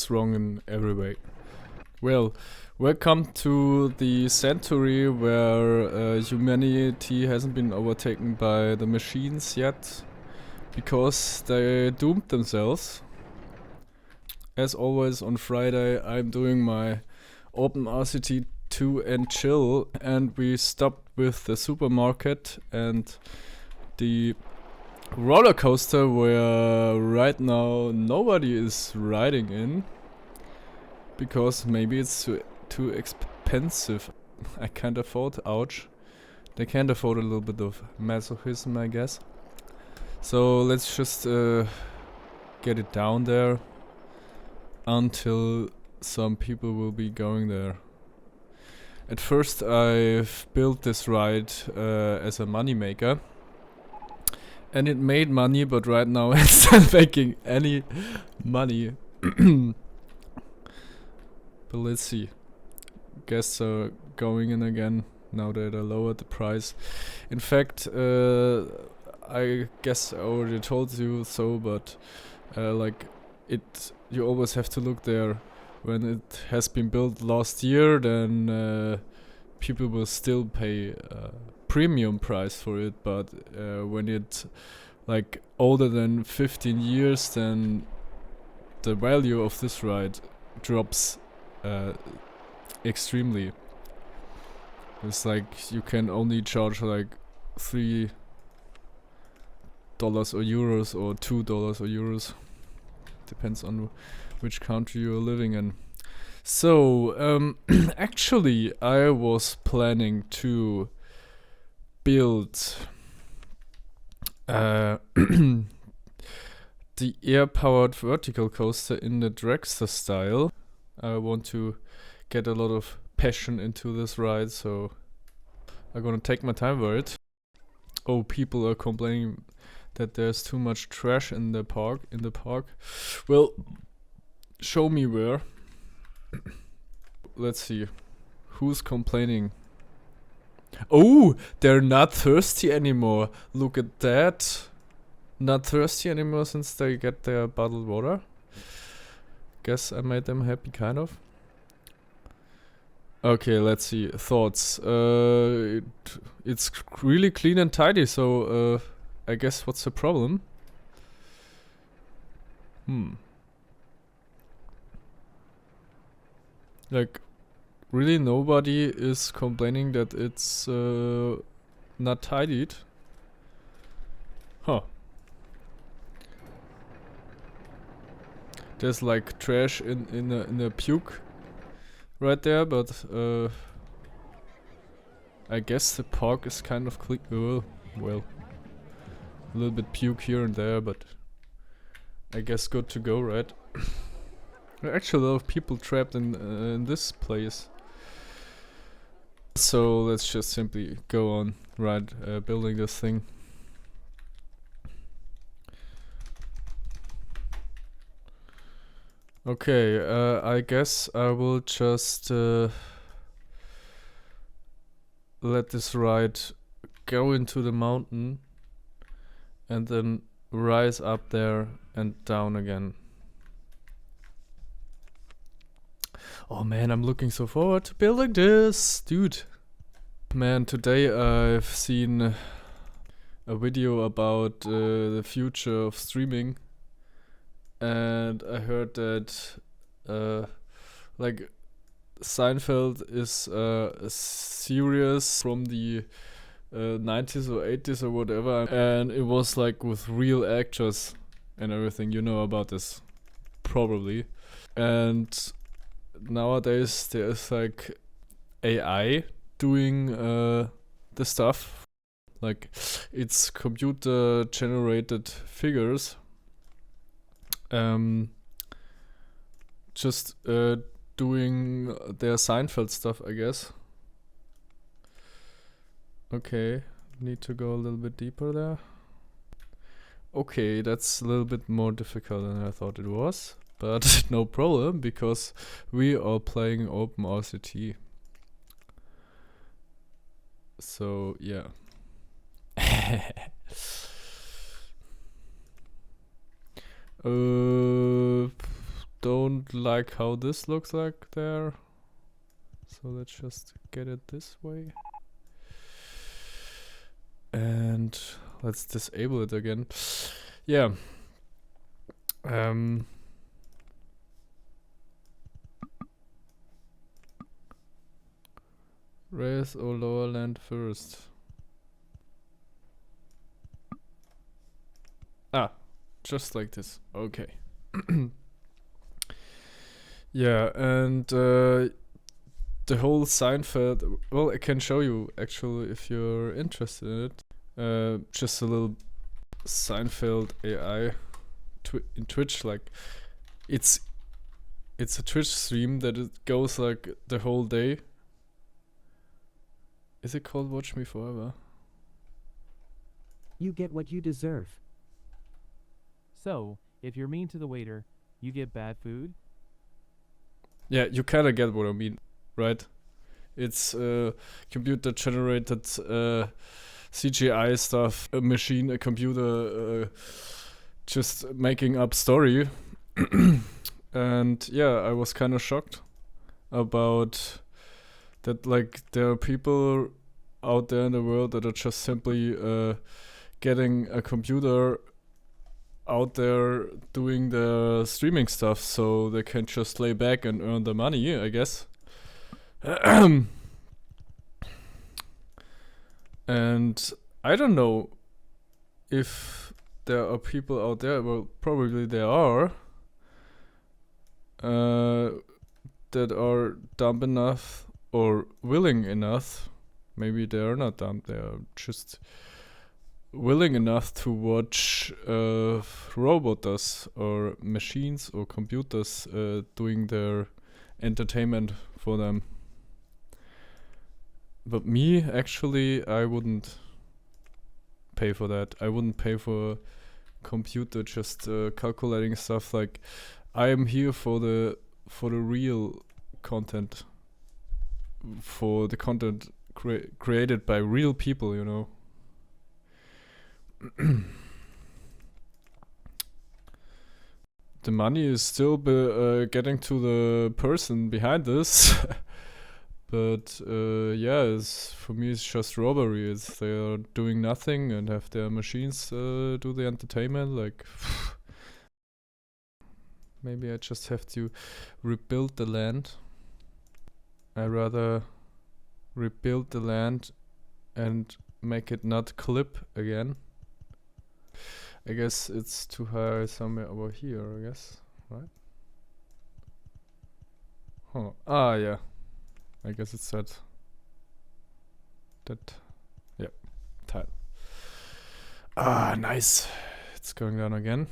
is wrong in every way. Well, welcome to the century where humanity hasn't been overtaken by the machines yet, because they doomed themselves. As always, on Friday I'm doing my OpenRCT2 and chill, and we stopped with the supermarket and the roller coaster where right now nobody is riding in because maybe it's too expensive. I can't afford. Ouch. They can't afford a little bit of masochism, I guess. So let's just get it down there until some people will be going there. At first I've built this ride as a money maker, and it made money, but right now it's not making any money. But let's see. Guests are going in again now that I lowered the price. In fact, I guess I already told you so, but you always have to look there. When it has been built last year, then people will still pay premium price for it, but when it's like older than 15 years, then the value of this ride drops extremely. It's like you can only charge like $3 or euros or $2 or euros. Depends on which country you're living in. So actually I was planning to build the air-powered vertical coaster in the dragster style. I want to get a lot of passion into this ride, so I'm gonna take my time for it. Oh, people are complaining that there's too much trash in the park. Well, show me where. Let's see. Who's complaining? Oh, they're not thirsty anymore. Look at that. Not thirsty anymore since they get their bottled water. Guess I made them happy, kind of. Okay, let's see. Thoughts. It's really clean and tidy, so I guess what's the problem? Like, really nobody is complaining that it's not tidied? Huh. There's like trash in a puke right there, but I guess the park is kind of clean. Well, a little bit puke here and there, but I guess good to go, right? There are actually a lot of people trapped in this place. So let's just simply go on building this thing. Okay, I guess I will just let this ride go into the mountain and then rise up there and down again. Oh man, I'm looking so forward to building this, dude. Man, today I've seen a video about the future of streaming, and I heard that like Seinfeld is a series from the 90s or 80s or whatever, and it was like with real actors and everything. You know about this, probably. And nowadays there's like AI doing the stuff. Like, it's computer generated figures. Just doing their Seinfeld stuff, I guess. Okay, need to go a little bit deeper there. Okay, that's a little bit more difficult than I thought it was, but no problem, because we are playing OpenRCT. So yeah. don't like how this looks like there. So let's just get it this way. And let's disable it again. Yeah. Raise or lower land first. Ah, just like this. Okay. Yeah, and the whole Seinfeld. Well, I can show you actually if you're interested in it. Just a little Seinfeld AI in Twitch. Like, it's a Twitch stream that it goes like the whole day. Is it called Watch Me Forever? You get what you deserve. So, if you're mean to the waiter, you get bad food? Yeah, you kinda get what I mean, right? It's computer generated CGI stuff, a machine, a computer just making up story. And yeah, I was kinda shocked about that, like, there are people out there in the world that are just simply getting a computer out there doing the streaming stuff so they can just lay back and earn the money, I guess. And I don't know if there are people out there, well, probably there are, that are dumb enough or willing enough, maybe they are not dumb, they are just willing enough to watch robots or machines or computers doing their entertainment for them. But me, actually, I wouldn't pay for that. I wouldn't pay for a computer just calculating stuff. Like, I am here for the real content, for the content created by real people, you know. The money is still getting to the person behind this. But yeah, for me it's just robbery. They are doing nothing and have their machines do the entertainment. Like, maybe I just have to rebuild the land. I rather rebuild the land and make it not clip again. I guess it's too high somewhere over here, I guess, right? Huh. Ah, yeah. I guess it's that, yeah, tile. Ah, nice. It's going down again.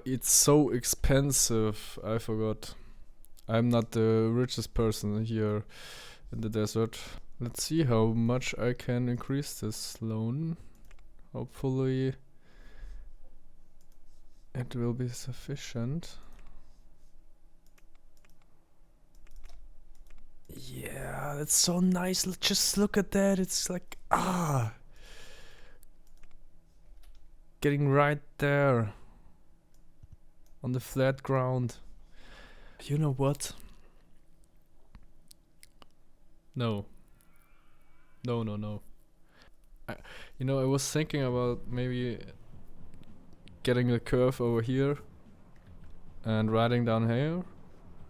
It's so expensive. I forgot. I'm not the richest person here in the desert. Let's see how much I can increase this loan. Hopefully it will be sufficient. Yeah, that's so nice. Just look at that. It's like, getting right there on the flat ground. You know what? No. No. I was thinking about maybe getting a curve over here and riding down here,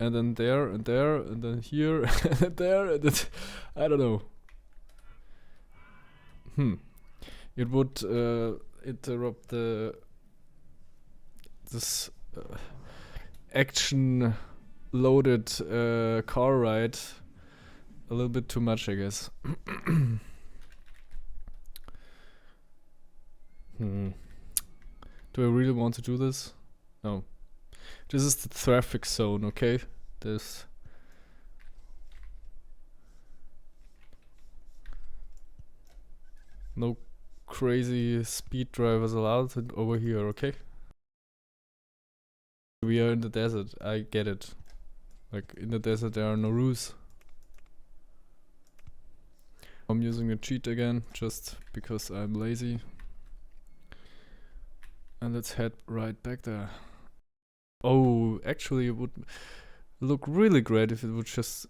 and then there, and there, and then here, and there, and then I don't know. It would interrupt this action loaded car ride a little bit too much, I guess. Do I really want to do this? No. This is the traffic zone, okay? This. No crazy speed drivers allowed over here, okay? We are in the desert, I get it. Like, in the desert there are no rules. I'm using a cheat again, just because I'm lazy. And let's head right back there. Oh, actually it would look really great if it would just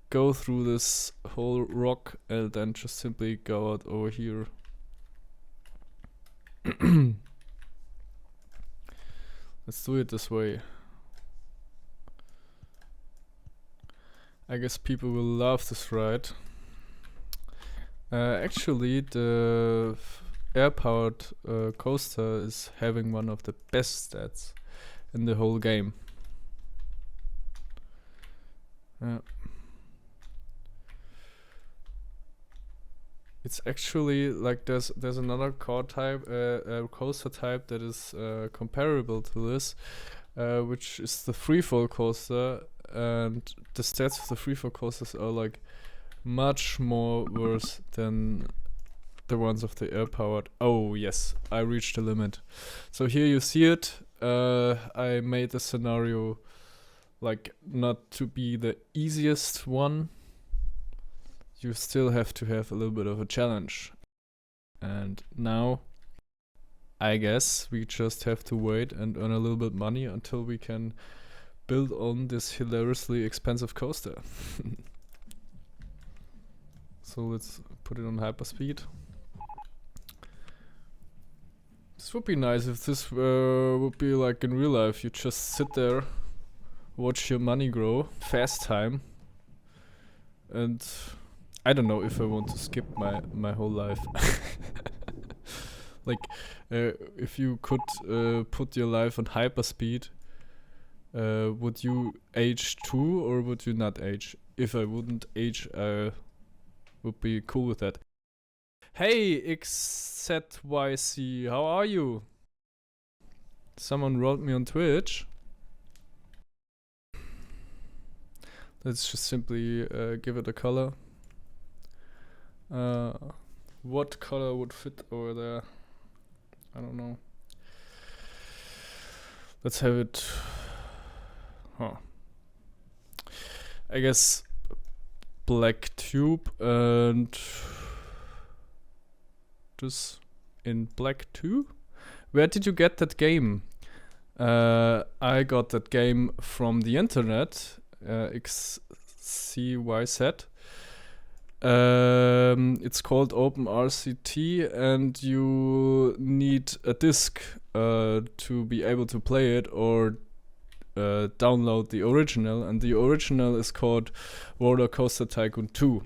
go through this whole rock and then just simply go out over here. Let's do it this way. I guess people will love this ride. Actually, the air-powered coaster is having one of the best stats in the whole game. It's actually like there's another car type, coaster type that is comparable to this, which is the freefall coaster, and the stats of the freefall coasters are like much more worse than the ones of the air powered. Oh yes, I reached the limit. So here you see it. I made the scenario like not to be the easiest one. You still have to have a little bit of a challenge. And now I guess we just have to wait and earn a little bit money until we can build on this hilariously expensive coaster. So let's put it on hyperspeed. This would be nice if this would be like in real life. You just sit there, watch your money grow, fast time, and I don't know if I want to skip my whole life. Like, if you could put your life on hyperspeed, would you age too or would you not age? If I wouldn't age, I would be cool with that. Hey XZYC, how are you? Someone wrote me on Twitch. Let's just simply give it a color. What color would fit over there? I don't know. Let's have it. I guess black tube and this in black too. Where did you get that game? I got that game from the internet. XCYZ. It's called OpenRCT, and you need a disc to be able to play it or download the original, and the original is called Roller Coaster Tycoon 2.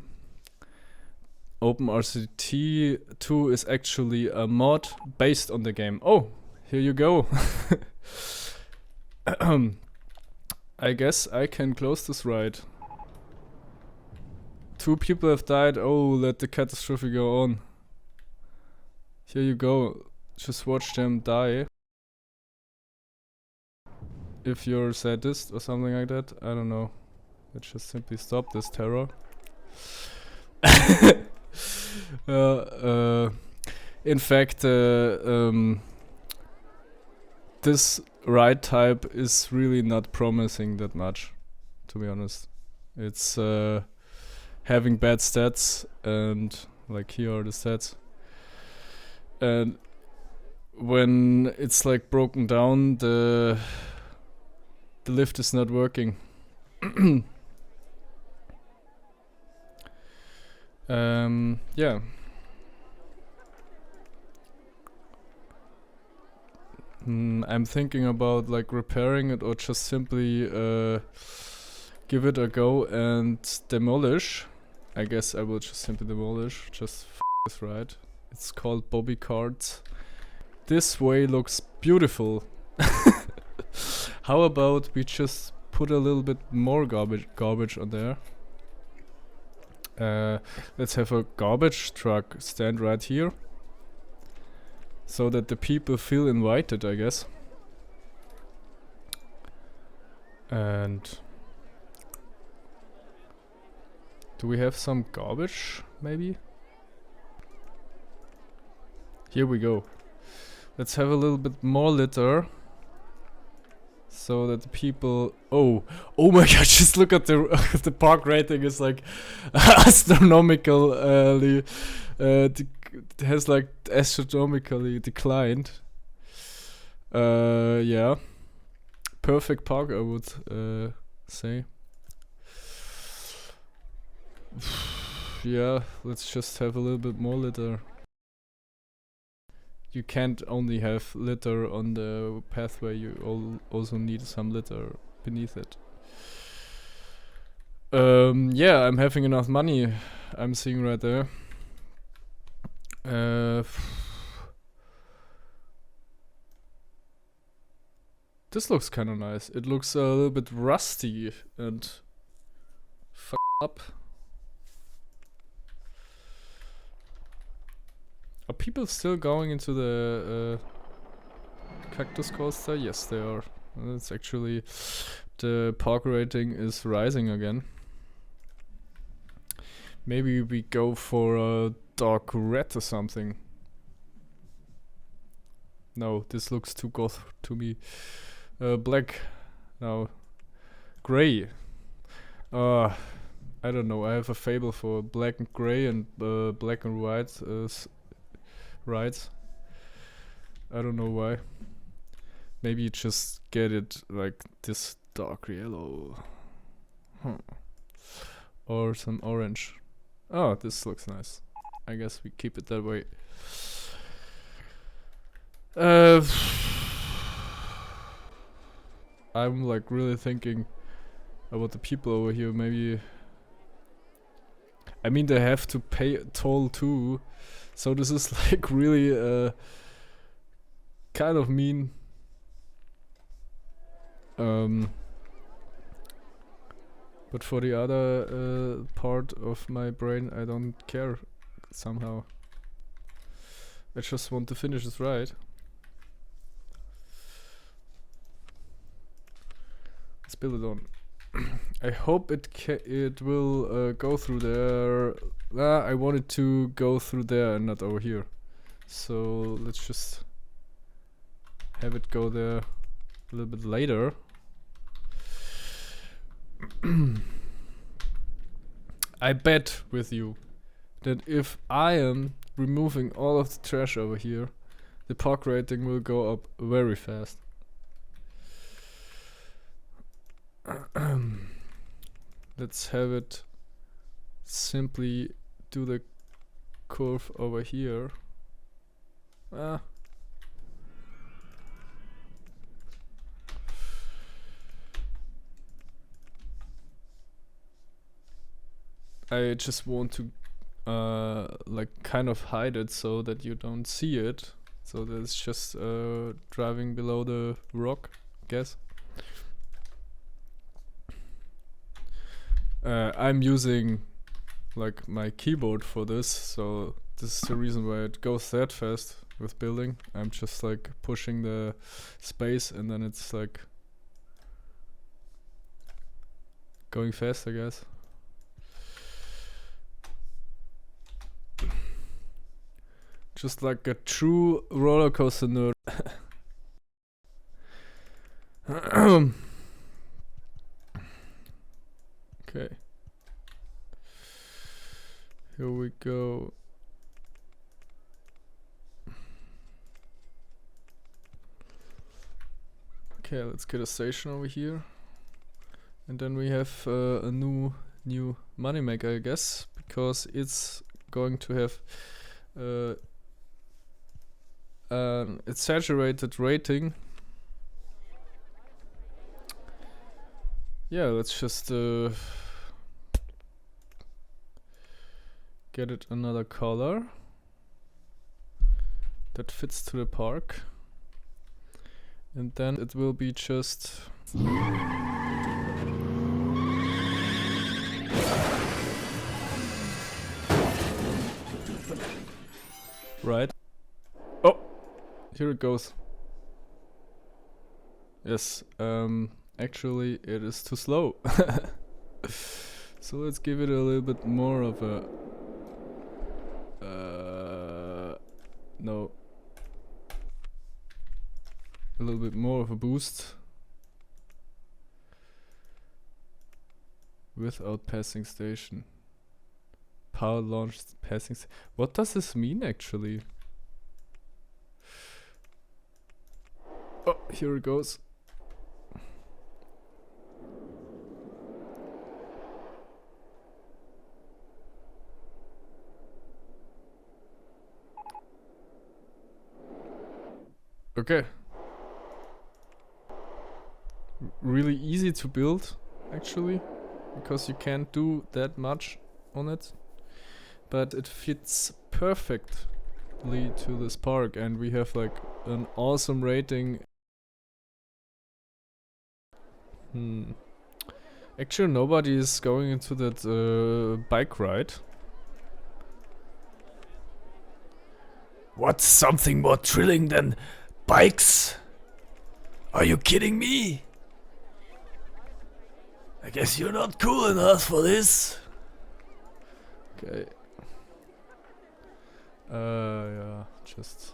OpenRCT2 is actually a mod based on the game. Oh, here you go. I guess I can close this ride. 2 people have died. Oh, let the catastrophe go on. Here you go. Just watch them die. If you're a sadist or something like that, I don't know. Let's just simply stop this terror. In fact, this ride type is really not promising that much, to be honest. It's having bad stats, and like here are the stats. And when it's like broken down, the lift is not working. Yeah. I'm thinking about like repairing it or just simply give it a go and demolish. I guess I will just simply demolish. Just this ride. It's called Bobby Cards. This way looks beautiful. How about we just put a little bit more garbage on there? Let's have a garbage truck stand right here, so that the people feel invited, I guess. And do we have some garbage, maybe? Here we go. Let's have a little bit more litter, so that the people... Oh my god, just look at the park rating is like astronomically it has like astronomically declined. Yeah. Perfect park, I would say. Yeah, let's just have a little bit more litter. You can't only have litter on the pathway, you also need some litter beneath it. Yeah, I'm having enough money, I'm seeing right there. This looks kinda nice. It looks a little bit rusty and up. Are people still going into the cactus coaster? Yes, they are. It's actually, the park rating is rising again. Maybe we go for a dark red or something. No, this looks too goth to me. Black. No. Gray. I don't know. I have a fable for black and gray and black and white rides. I don't know why. Maybe you just get it like this dark yellow. Or some orange. Oh, this looks nice. I guess we keep it that way. I'm like really thinking about the people over here. Maybe, I mean, they have to pay a toll too, so this is like really kind of mean. But for the other part of my brain, I don't care somehow. I just want to finish this ride. Let's build it on. I hope it will go through there. I wanted to go through there and not over here. So let's just have it go there a little bit later. I bet with you that if I am removing all of the trash over here, the park rating will go up very fast. Let's have it simply do the curve over here. I just want to like kind of hide it so that you don't see it. So that it's just driving below the rock, I guess. I'm using like my keyboard for this, so this is the reason why it goes that fast with building. I'm just like pushing the space and then it's like going fast, I guess. Just like a true roller coaster nerd. Okay. Here we go. Okay, let's get a station over here. And then we have a new moneymaker, I guess, because it's going to have its saturated rating. Yeah, let's just get it another color that fits to the park, and then it will be just right. Oh, here it goes. Yes, actually it is too slow. So let's give it a little bit more of a no, a little bit more of a boost without passing station. Power launched passing what does this mean actually? Here it goes. Okay. Really easy to build, actually, because you can't do that much on it. But it fits perfectly to this park, and we have like an awesome rating. Actually, nobody is going into that bike ride. What's something more thrilling than bikes? Are you kidding me? I guess you're not cool enough for this. Okay. Yeah, just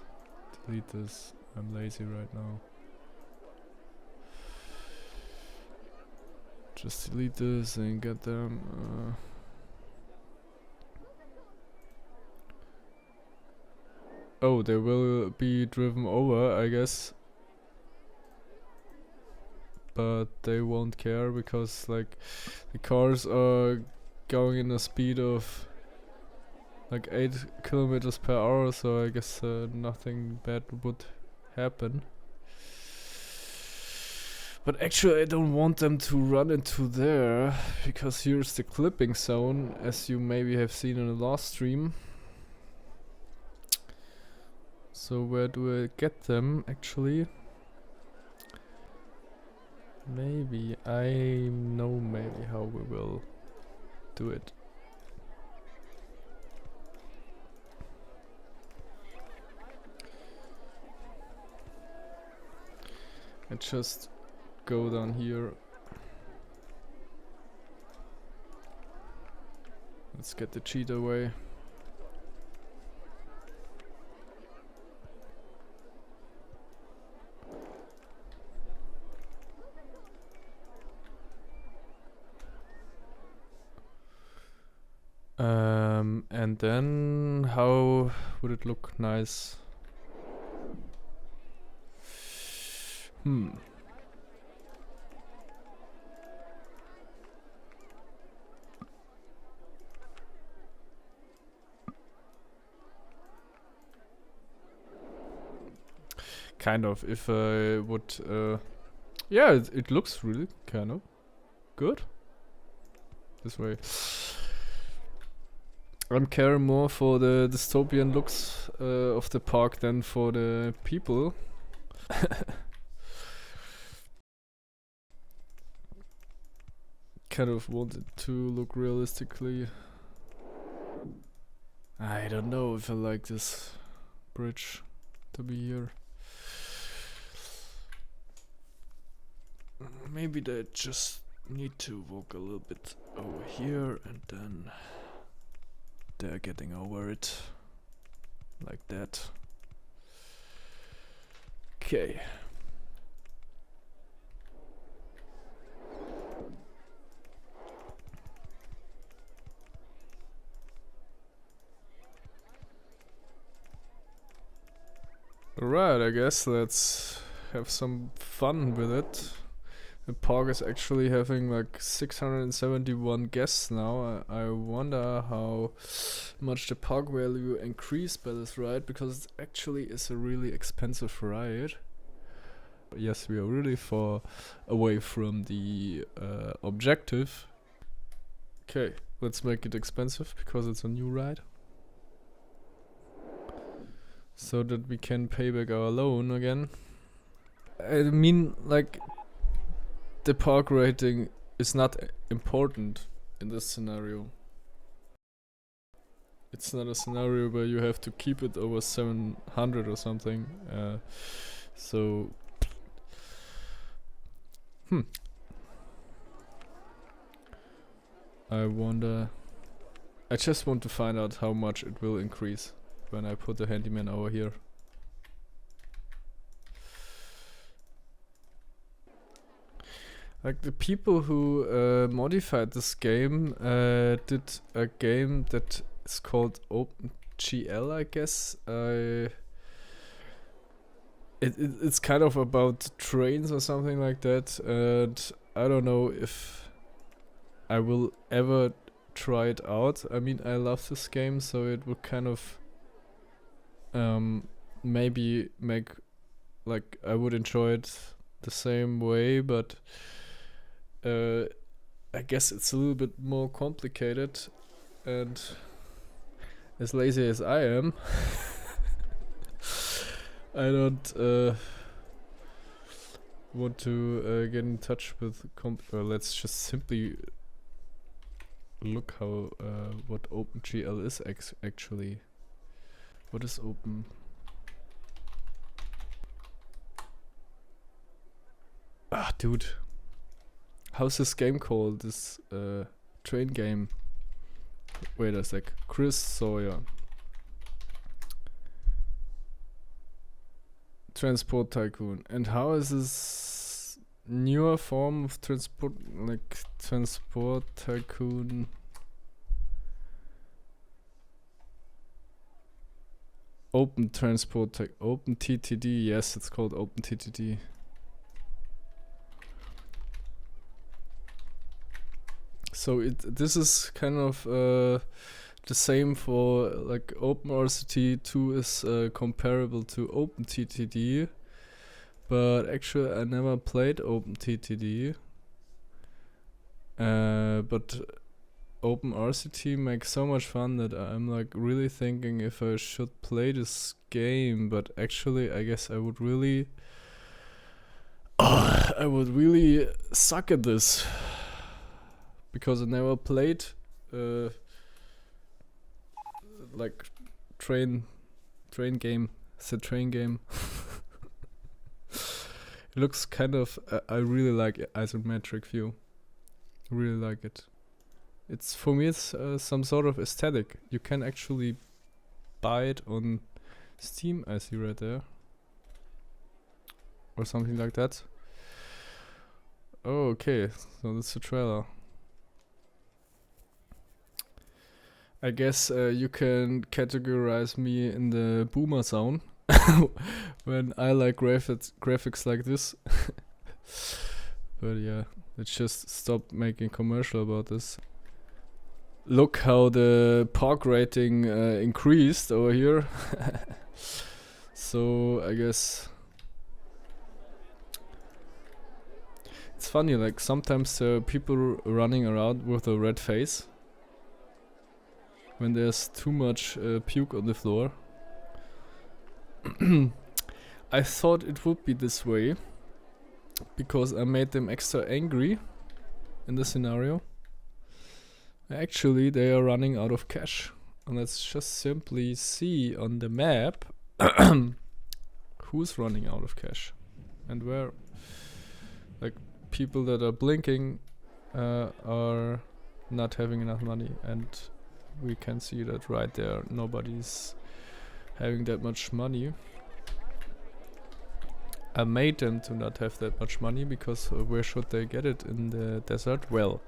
delete this. I'm lazy right now. Just delete this and get them. Oh, they will be driven over, I guess. But they won't care because like the cars are going in a speed of like 8 kilometers per hour, so I guess nothing bad would happen. But actually I don't want them to run into there, because here's the clipping zone, as you maybe have seen in the last stream. So where do I get them actually? Maybe I know how we will do it. I just go down here. Let's get the cheat away. And then how would it look nice? Kind of, if I would, yeah, it looks really kind of good this way. I'm caring more for the dystopian looks of the park than for the people. Kind of want it to look realistically. I don't know if I like this bridge to be here. Maybe they just need to walk a little bit over here and then they're getting over it like that. Okay. Alright, I guess let's have some fun with it. The park is actually having like 671 guests now. I wonder how much the park value increased by this ride, because it actually is a really expensive ride. Yes, we are really far away from the objective. Okay, let's make it expensive because it's a new ride, so that we can pay back our loan again. I mean, like, the park rating is not important in this scenario. It's not a scenario where you have to keep it over 700 or something. So I wonder. I just want to find out how much it will increase when I put the handyman over here. Like, the people who modified this game did a game that is called OpenGL, I guess. it's kind of about trains or something like that, and I don't know if I will ever try it out. I mean, I love this game, so it would kind of maybe make like I would enjoy it the same way, but I guess it's a little bit more complicated, and as lazy as I am, I don't want to get in touch with let's just simply look how what OpenGL is actually. What is open? Ah, dude. How's this game called? This train game. Wait a sec. Chris Sawyer. Transport Tycoon. And how is this newer form of transport, like Transport Tycoon? Open Transport Open TTD. Yes, it's called Open TTD. So this is kind of the same for like OpenRCT2 is comparable to OpenTTD, but actually I never played OpenTTD. But OpenRCT makes so much fun that I'm like really thinking if I should play this game. But actually, I guess I would really, I would really suck at this because I never played like train game. It's a train game. It looks kind of. I really like isometric view. Really like it. It's for me. It's some sort of aesthetic. You can actually buy it on Steam. I see right there, or something like that. Oh, okay. So that's the trailer. I guess you can categorize me in the boomer zone when I like graphics like this. But yeah, let's just stop making commercial about this. Look how the POG rating increased over here. So I guess it's funny, like sometimes people running around with a red face when there's too much puke on the floor. I thought it would be this way because I made them extra angry in the scenario. Actually, they are running out of cash. And let's just simply see on the map who's running out of cash and where. Like people that are blinking are not having enough money, and we can see that right there. Nobody's having that much money. I made them to not have that much money because where should they get it in the desert? Well,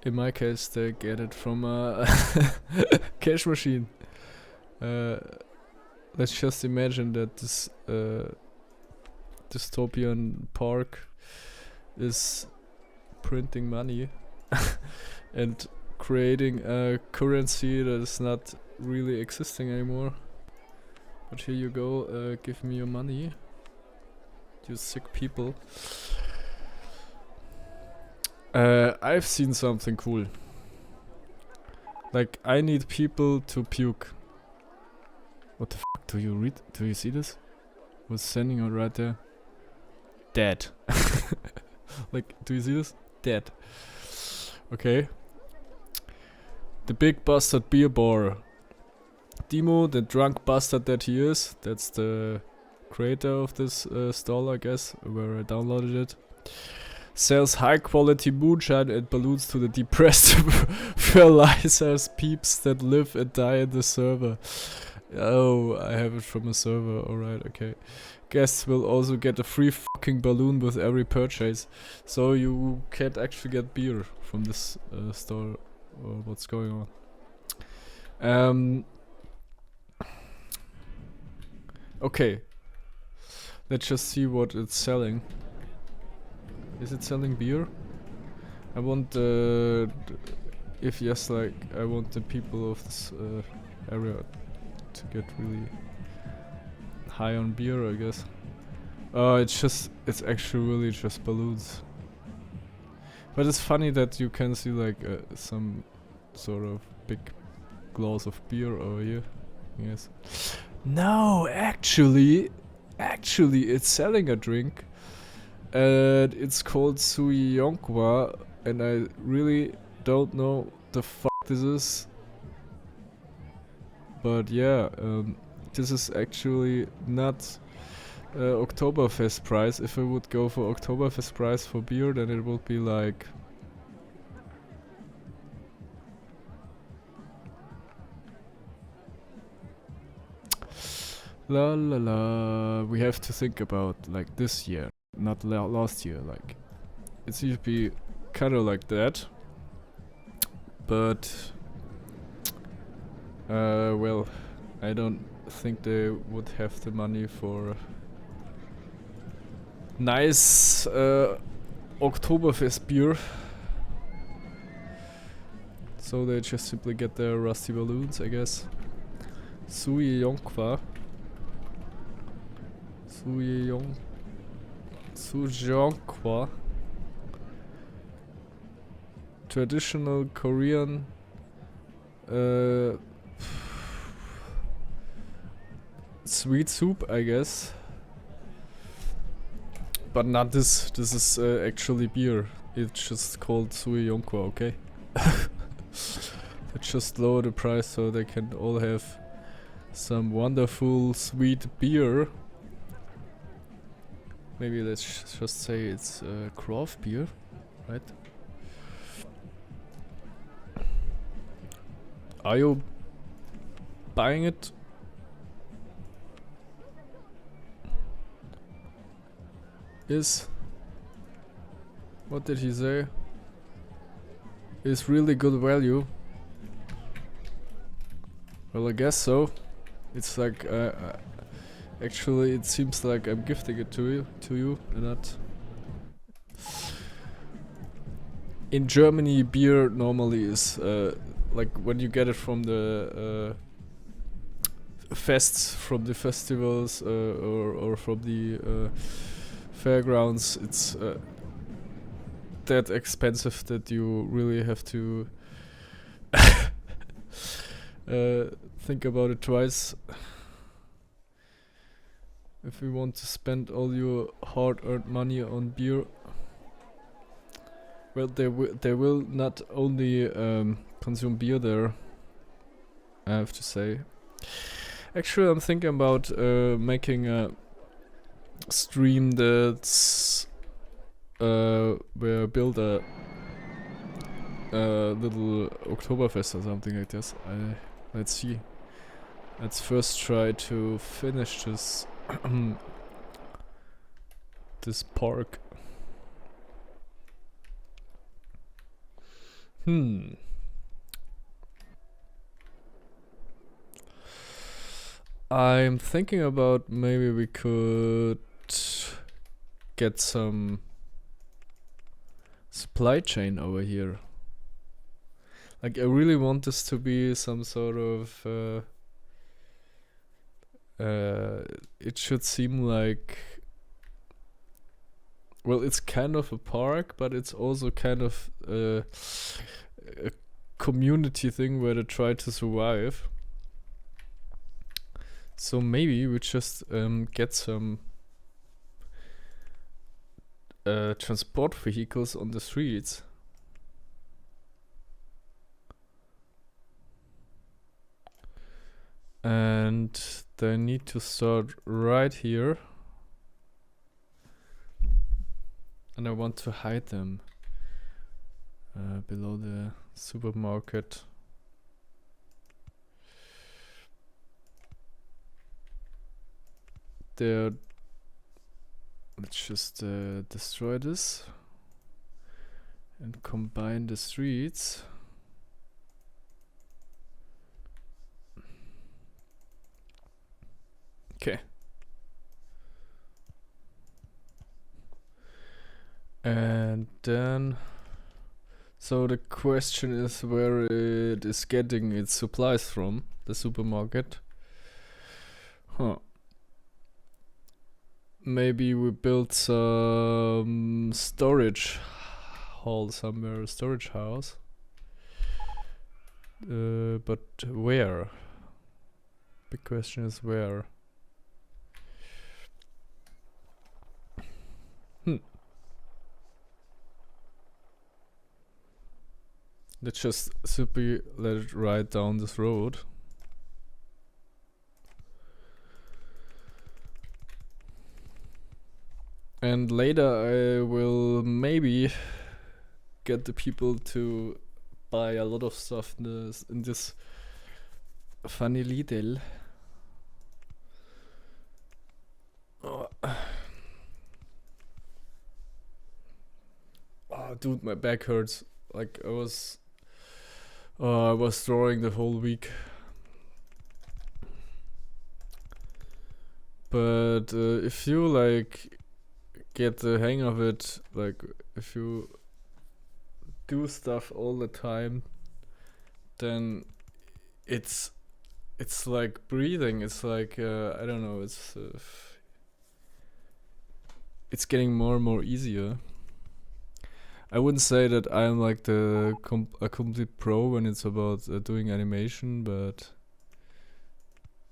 in my case they get it from a cash machine. Let's just imagine that this dystopian park is printing money and creating a currency that is not really existing anymore. But here you go, give me your money, you sick people. I've seen something cool. Like, I need people to puke. What the fuck, do you read? Do you see this? Was standing out right there. Dead. Like, do you see this? Dead. Okay. The big bastard beer bar. Demo, the drunk bastard that he is. That's the creator of this stall, I guess, where I downloaded it. Sells high quality moonshine and balloons to the depressed fertilizers peeps that live and die in the server. Oh, I have it from a server, alright, okay. Guests will also get a free fucking balloon with every purchase. So you can't actually get beer from this store, or what's going on. Okay. Let's just see what it's selling. Is it selling beer? I want if yes, like I want the people of this area to get really high on beer, I guess. It's actually really just balloons. But it's funny that you can see like some sort of big glass of beer over here. Yes. No, actually, it's selling a drink, and it's called Sui Yonkwa, and I really don't know the fuck this is. But yeah, this is actually not Oktoberfest price. If I would go for Oktoberfest price for beer, then it would be like la la la. We have to think about like this year, not last year. Like it seems to be kind of like that, but well, I don't think they would have the money for nice Oktoberfest beer. So they just simply get their rusty balloons, I guess. Sui Yonkwa. Sujeonkwa. Traditional Korean sweet soup, I guess. But not this. This is actually beer. It's just called Sui Yonkwa, okay? Let's just lower the price so they can all have some wonderful sweet beer. Maybe let's just say it's craft beer, right? Are you buying it? What did he say? Is really good value. Well, I guess so. It's like actually it seems like I'm gifting it to you and not. In Germany, beer normally is like when you get it from the fests, from the festivals, or from the fairgrounds. It's that expensive that you really have to think about it twice if you want to spend all your hard-earned money on beer. Well, they will not only consume beer there, I have to say. Actually, I'm thinking about making a stream that's where I build a little Oktoberfest or something like this. Let's see. Let's first try to finish this this park. I'm thinking about maybe we could get some supply chain over here. Like I really want this to be some sort of it should seem like, well, it's kind of a park, but it's also kind of a community thing where they try to survive. So maybe we just get some transport vehicles on the streets. And they need to start right here. And I want to hide them below the supermarket. There. Let's just destroy this and combine the streets. Okay. And then, so the question is where it is getting its supplies from, the supermarket. Huh. Maybe we build some storage hall somewhere, storage house. But where? Big question is where. Let's just simply let it ride down this road. And later I will maybe get the people to buy a lot of stuff in this funny Lidl. Oh. Oh, dude, my back hurts. Like I was drawing the whole week. But if you like get the hang of it, like if you do stuff all the time, then it's like breathing. It's like I don't know. It's getting more and more easier. I wouldn't say that I'm like a complete pro when it's about doing animation, but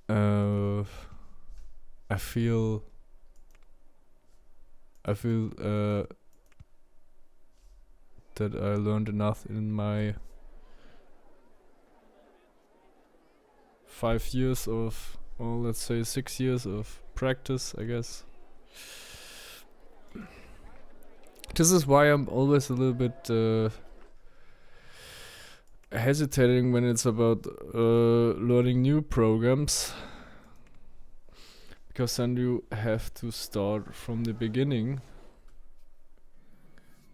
I feel that I learned enough in my 5 years of, or let's say 6 years of practice, I guess. This is why I'm always a little bit hesitating when it's about learning new programs, because then you have to start from the beginning,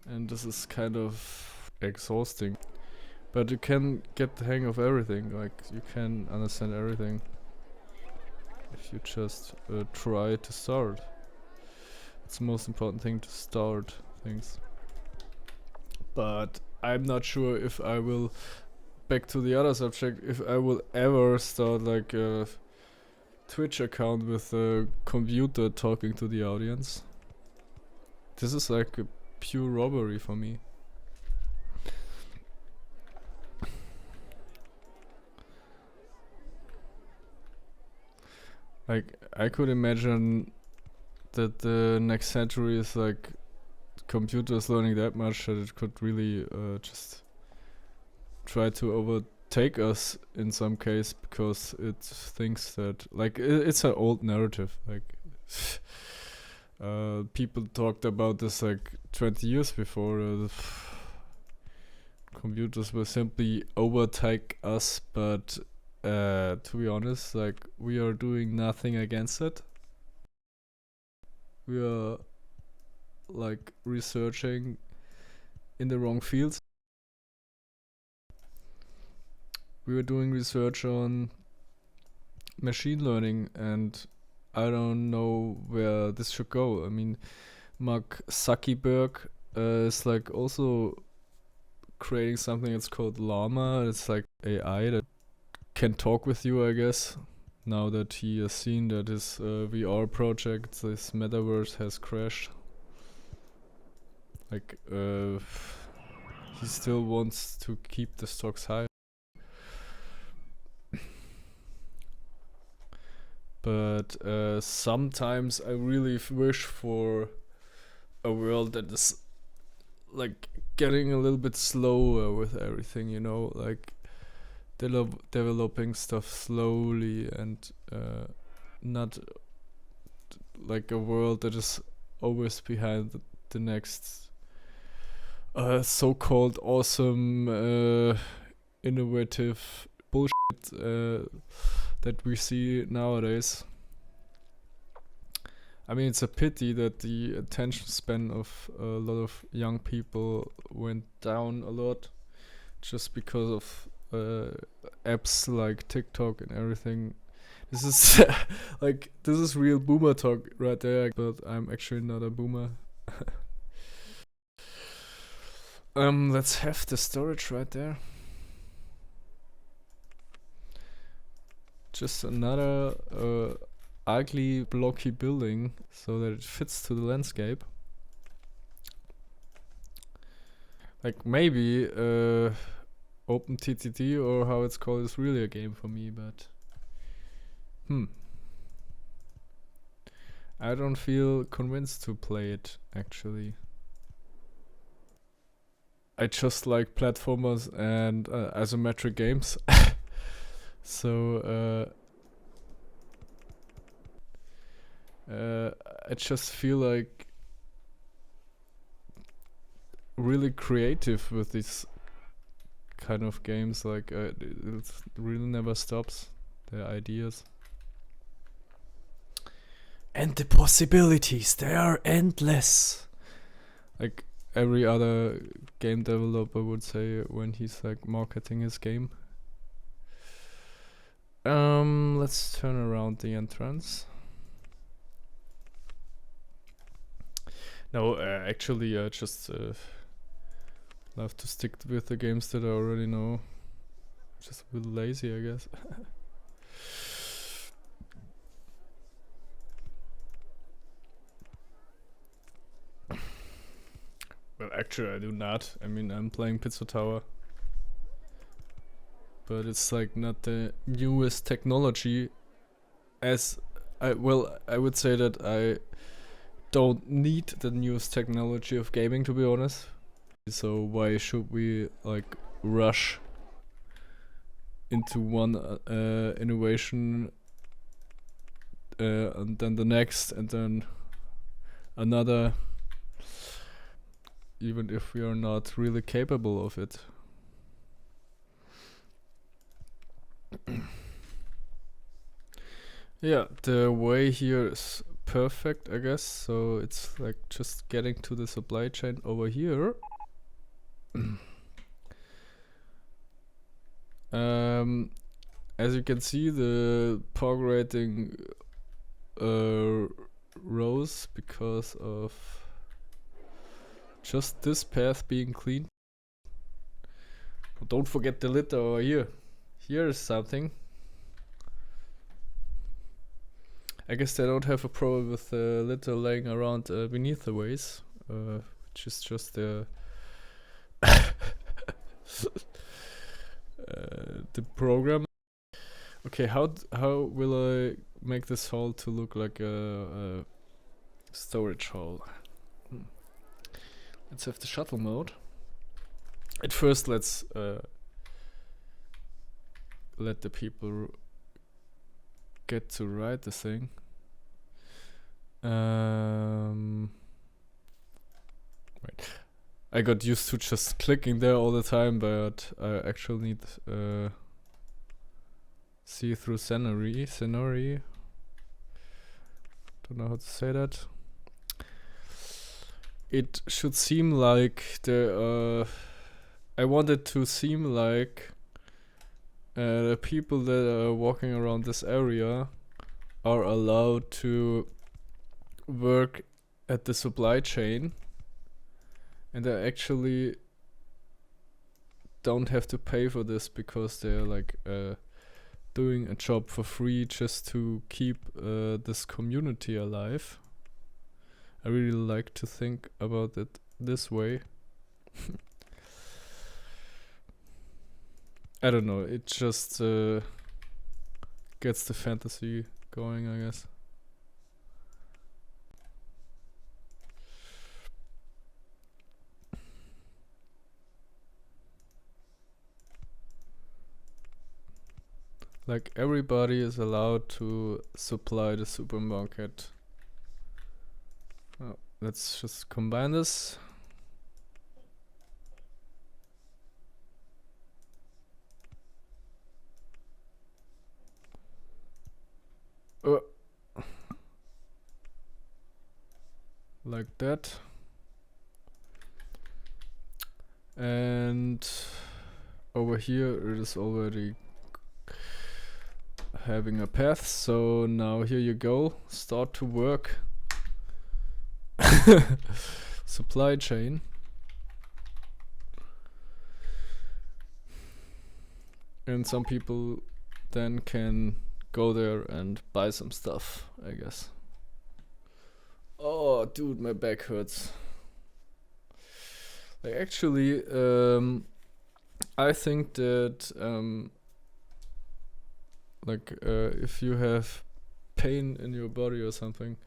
and this is kind of exhausting. But you can get the hang of everything, like you can understand everything if you just try to start. It's the most important thing, to start things. But I'm not sure if I will, back to the other subject, if I will ever start like a Twitch account with a computer talking to the audience. This is like a pure robbery for me. Like I could imagine that the next century is like computers learning that much that it could really just try to overtake us in some case, because it thinks that like it's an old narrative. Like people talked about this like 20 years before. Computers will simply overtake us, but to be honest, like we are doing nothing against it. We are like researching in the wrong fields. We were doing research on machine learning, and I don't know where this should go. I mean, Mark Zuckerberg is like also creating something that's called Llama. It's like AI that can talk with you, I guess. Now that he has seen that his VR project, this metaverse, has crashed. Like, he still wants to keep the stocks high. But sometimes I really wish for a world that is like getting a little bit slower with everything, you know, like developing stuff slowly, and not like a world that is always behind the next so-called awesome innovative bullshit that we see nowadays. I mean, it's a pity that the attention span of a lot of young people went down a lot just because of apps like TikTok and everything. This is like, this is real boomer talk right there, but I'm actually not a boomer. Let's have the storage right there. Just another ugly blocky building so that it fits to the landscape. Like maybe OpenRCT2 or how it's called is really a game for me, but I don't feel convinced to play it actually. I just like platformers and isometric games. So I just feel like really creative with these kind of games. Like it really never stops, the ideas. And the possibilities, they are endless. Like every other game developer would say when he's like marketing his game. Let's turn around the entrance. No, actually, I just love to stick with the games that I already know. Just a bit lazy, I guess. Well, actually, I do not. I mean, I'm playing Pizza Tower. But it's like not the newest technology, as I would say that I don't need the newest technology of gaming, to be honest. So why should we like rush into one innovation and then the next and then another, even if we are not really capable of it? Yeah, the way here is perfect, I guess. So it's like just getting to the supply chain over here. As you can see, the POG rating rose because of just this path being cleaned. Don't forget the litter over here. Here is something. I guess they don't have a problem with the litter laying around beneath the ways, which is just the program. Okay, how will I make this hall to look like a storage hall? Let's have the shuttle mode. At first, let's let the people get to ride the thing. Right. I got used to just clicking there all the time, but I actually need see-through scenery. Don't know how to say that. It should seem like I want it to seem like the people that are walking around this area are allowed to work at the supply chain, and they actually don't have to pay for this because they're like doing a job for free just to keep this community alive. I really like to think about it this way. I don't know, it just gets the fantasy going, I guess. Like everybody is allowed to supply the supermarket. Oh, let's just combine this. Like that. And over here it is already having a path, so now here you go, start to work. Supply chain. And some people then can go there and buy some stuff, I guess. Oh, dude, my back hurts. Like, actually, I think that if you have pain in your body or something,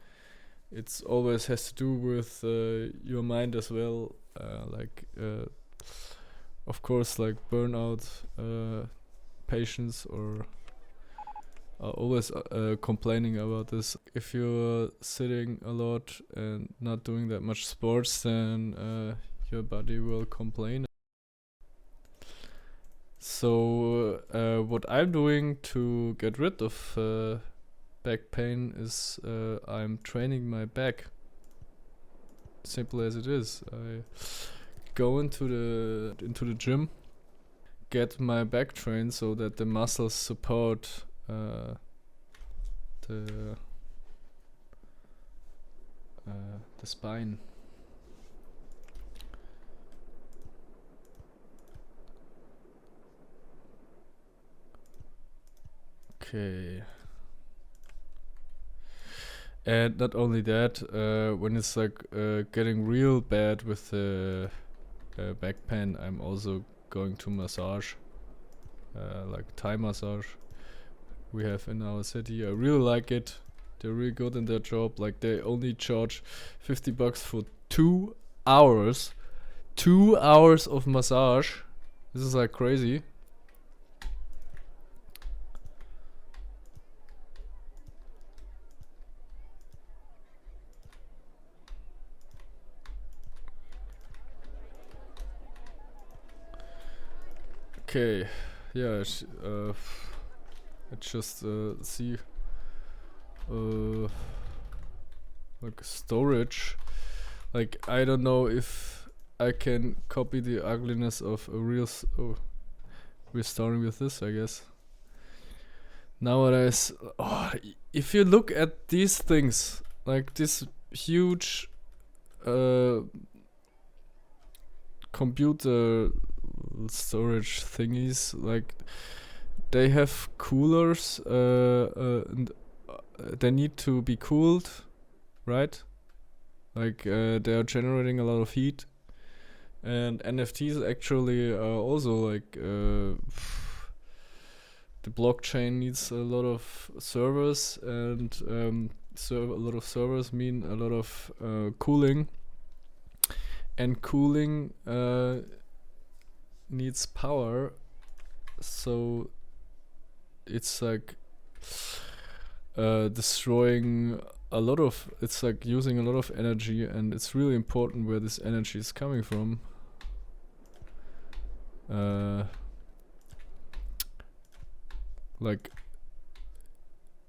it's always has to do with your mind as well. Of course, like burnout patients are always complaining about this. If you're sitting a lot and not doing that much sports, then your body will complain. So what I'm doing to get rid of back pain is I'm training my back. Simple as it is. I go into the gym, get my back trained so that the muscles support the spine. Okay. And not only that, when it's like getting real bad with the back pain, I'm also going to massage, like Thai massage we have in our city. I really like it. They're really good in their job. Like, they only charge $50 for 2 hours. 2 hours of massage. This is like crazy. Okay, yeah, I just see like storage. Like, I don't know if I can copy the ugliness of a real oh, we're starting with this, I guess. Nowadays, if you look at these things, like this huge computer storage thingies, like they have coolers and they need to be cooled, right? Like they are generating a lot of heat, and NFTs actually are also like the blockchain needs a lot of servers, and a lot of servers mean a lot of cooling, and cooling needs power, so it's like destroying a lot of, it's like using a lot of energy, and it's really important where this energy is coming from. Like,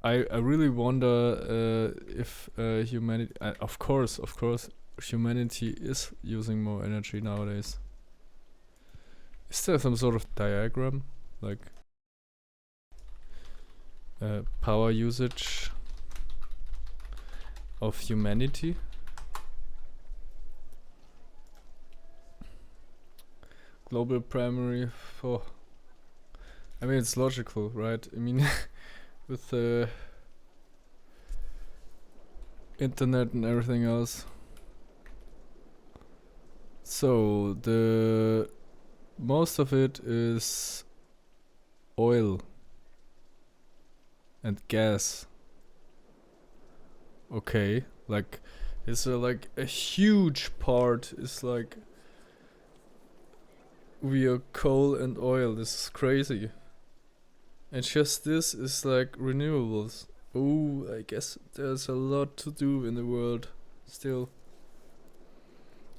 I really wonder if humanity, of course humanity is using more energy nowadays. Is there some sort of diagram, like power usage of humanity? Global primary for, I mean, it's logical, right? I mean, with the internet and everything else. So the most of it is oil and gas. Okay, like it's like a huge part is like via coal and oil. This is crazy. And just this is like renewables. Oh, I guess there's a lot to do in the world still.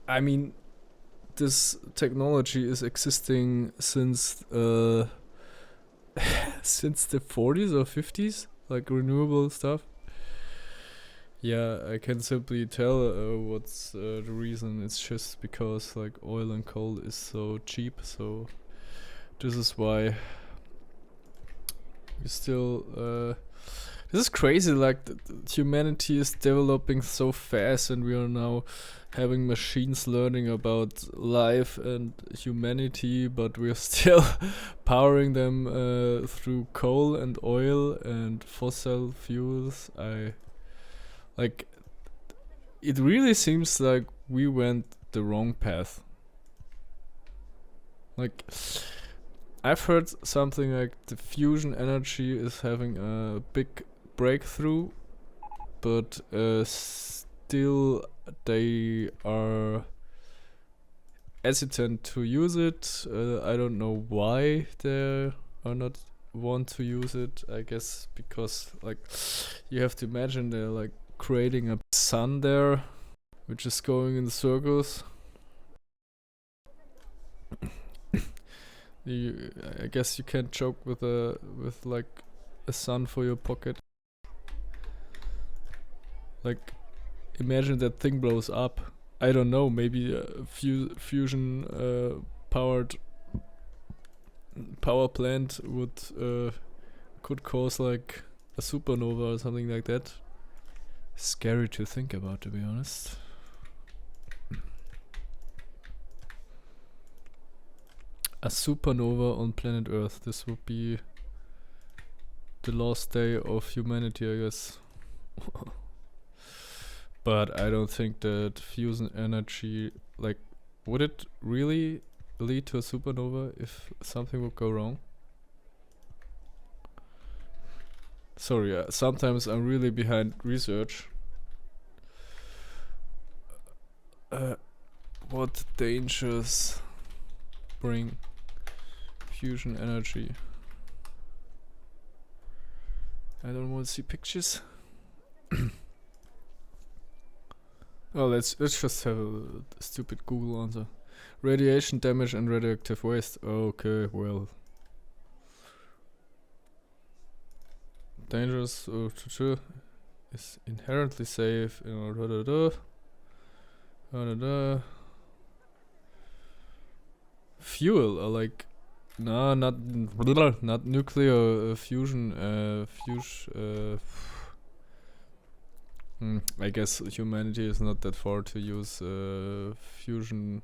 I mean, this technology is existing since since the 40s or 50s, like renewable stuff. Yeah, I can simply tell what's the reason. It's just because like oil and coal is so cheap, so this is why we still This is crazy, like humanity is developing so fast and we are now having machines learning about life and humanity, but we're still powering them through coal and oil and fossil fuels. Like, it really seems like we went the wrong path. Like, I've heard something like the fusion energy is having a big breakthrough, but still they are hesitant to use it. I don't know why they are not want to use it. I guess because like you have to imagine they're like creating a sun there, which is going in circles. I guess you can't joke with like a sun for your pocket. Like, imagine that thing blows up. I don't know. Maybe a fusion powered power plant could cause like a supernova or something like that. Scary to think about, to be honest. A supernova on planet Earth. This would be the last day of humanity, I guess. But I don't think that fusion energy, like, would it really lead to a supernova if something would go wrong? Sorry, sometimes I'm really behind research. What dangers bring fusion energy? I don't want to see pictures. Oh, let's just have a stupid Google answer. Radiation damage and radioactive waste. Okay, well. Dangerous is inherently safe. Fuel, like, no, not nuclear fusion. I guess humanity is not that far to use fusion.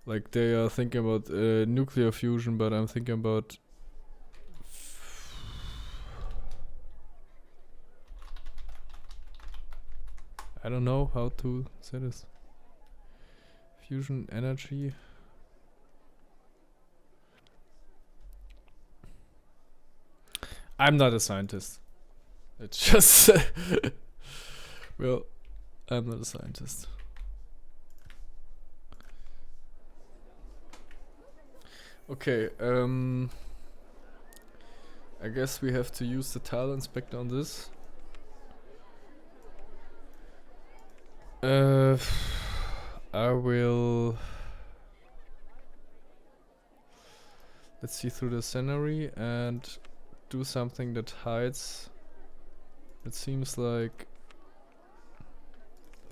Like, they are thinking about nuclear fusion, but I'm thinking about I don't know how to say this. Fusion energy. I'm not a scientist. It's just well, I'm not a scientist. Okay, I guess we have to use the tile inspector on this. I will. Let's see through the scenery and do something that hides. It seems like.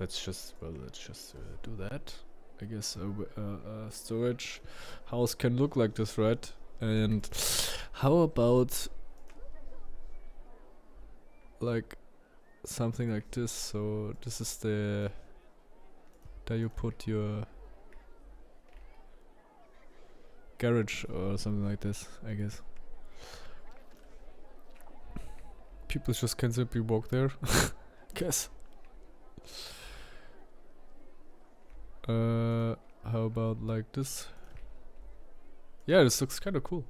Let's just do that. I guess a storage house can look like this, right? And how about like something like this? So this is the there you put your garage or something like this, I guess. People just can simply walk there. Guess. How about like this? Yeah, this looks kind of cool.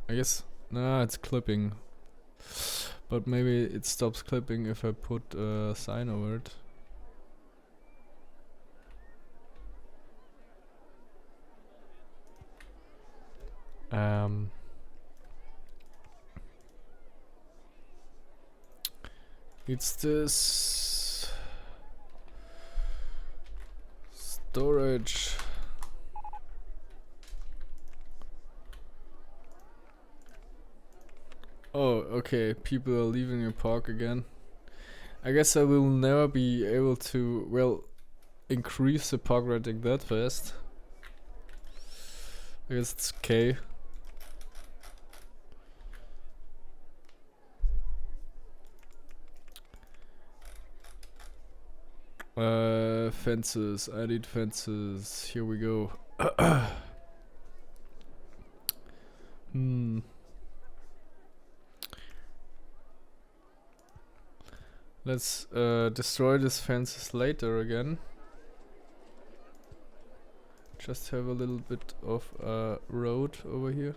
I guess. Nah, it's clipping. But maybe it stops clipping if I put a sign over it. It's this storage. Oh, okay. People are leaving your park again. I guess I will never be able to, well, increase the park rating that fast. I guess it's K. Fences. I need fences. Here we go. Hmm. Let's destroy these fences later again. Just have a little bit of a road over here.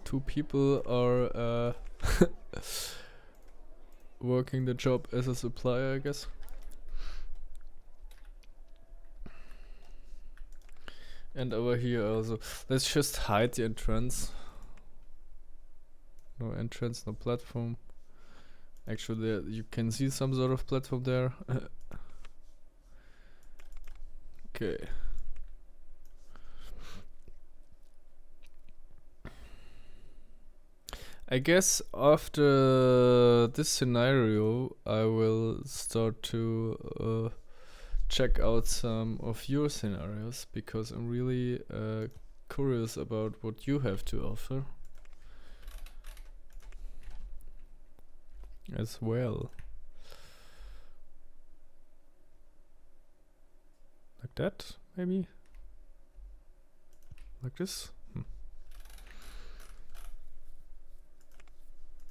Two people are working the job as a supplier, I guess. And over here also. Let's just hide the entrance. No entrance, no platform. Actually, you can see some sort of platform there. Okay. I guess after this scenario, I will start to check out some of your scenarios, because I'm really curious about what you have to offer as well. Like that, maybe? Like this?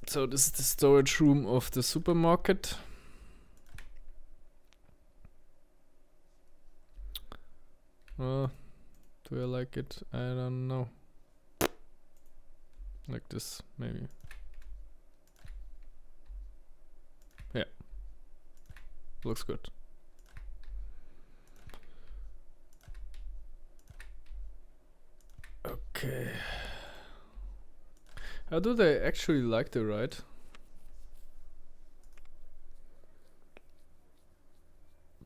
So this is the storage room of the supermarket. Do I like it? I don't know. Like this, maybe. Yeah. Looks good. Okay. How do they actually like the ride?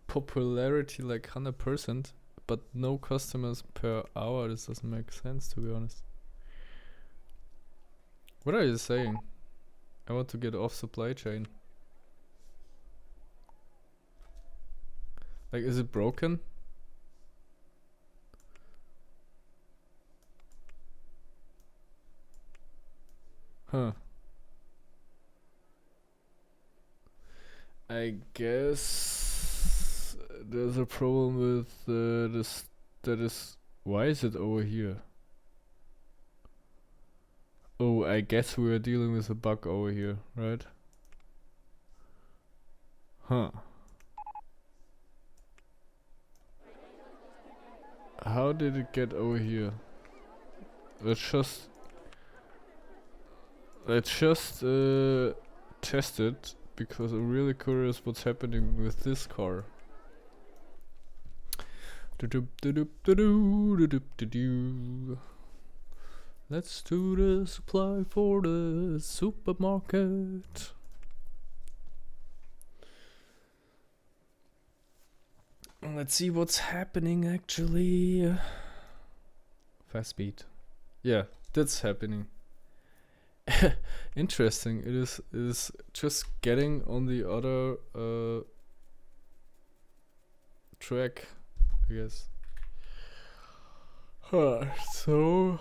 Popularity like 100%, but no customers per hour. This doesn't make sense, to be honest. What are you saying? I want to get off supply chain. Like, is it broken? Huh. I guess there's a problem with this. That is. Why is it over here? Oh, I guess we are dealing with a bug over here, right? Huh. How did it get over here? Let's just test it, because I'm really curious what's happening with this car. Let's do the supply for the supermarket. Let's see what's happening actually. Fast speed. Yeah, that's happening. Interesting. It is just getting on the other track, I guess. So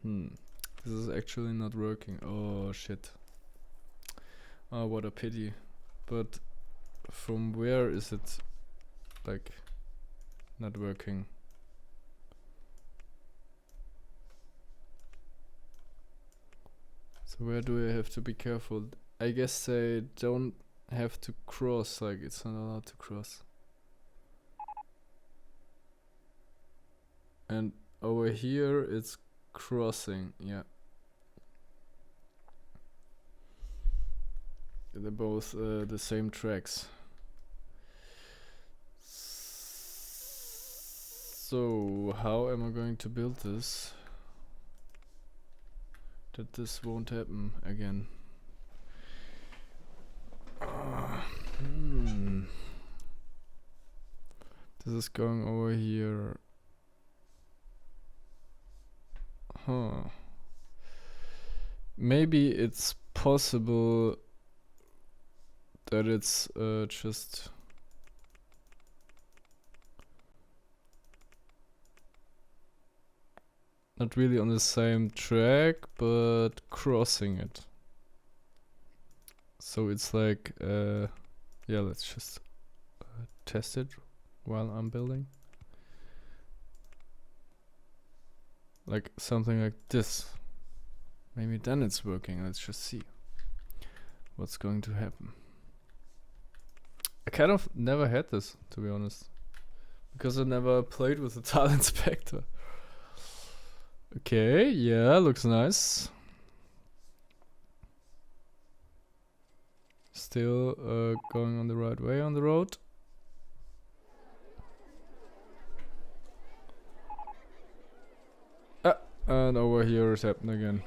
this is actually not working. Oh shit. Oh, what a pity. But from where is it like not working? So where do I have to be careful? I guess I don't have to cross, like it's not allowed to cross. And over here it's crossing, yeah. They're both the same tracks. So how am I going to build this? That this won't happen again. This is going over here. Huh. Maybe it's possible that it's just not really on the same track, but crossing it. So it's like, yeah, let's just test it while I'm building. Like something like this. Maybe then it's working. Let's just see what's going to happen. I kind of never had this, to be honest, because I never played with the tile inspector. Okay, yeah, looks nice. Still going on the right way on the road. And over here is happening again.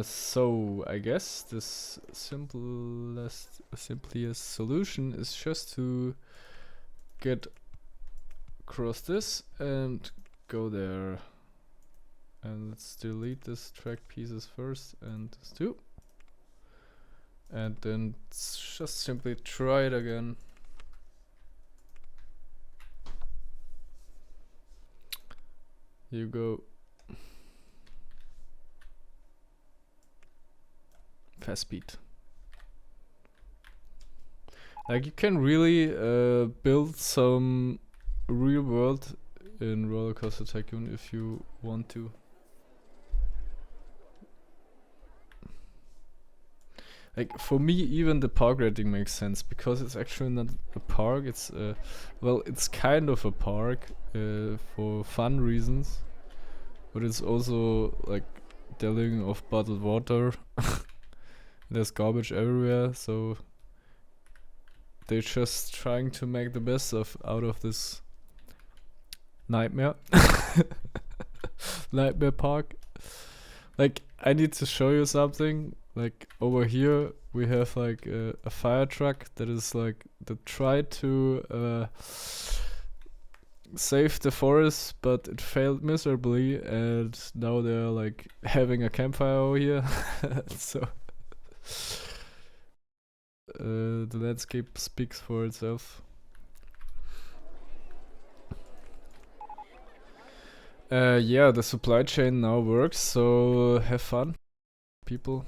So I guess this simplest solution is just to get across this and go there. And let's delete this track pieces first and this too. And then just simply try it again. You go. Fast speed. Like you can really build some real world in Roller Coaster Tycoon if you want to. Like for me, even the park rating makes sense because it's actually not a park. It's well, it's kind of a park for fun reasons, but it's also like dealing of bottled water. There's garbage everywhere, so they're just trying to make the best out of this nightmare. Nightmare park. Like I need to show you something. Like over here we have like a fire truck that is like that tried to save the forest, but it failed miserably, and now they're like having a campfire over here. So the landscape speaks for itself. Yeah, the supply chain now works, so have fun, people.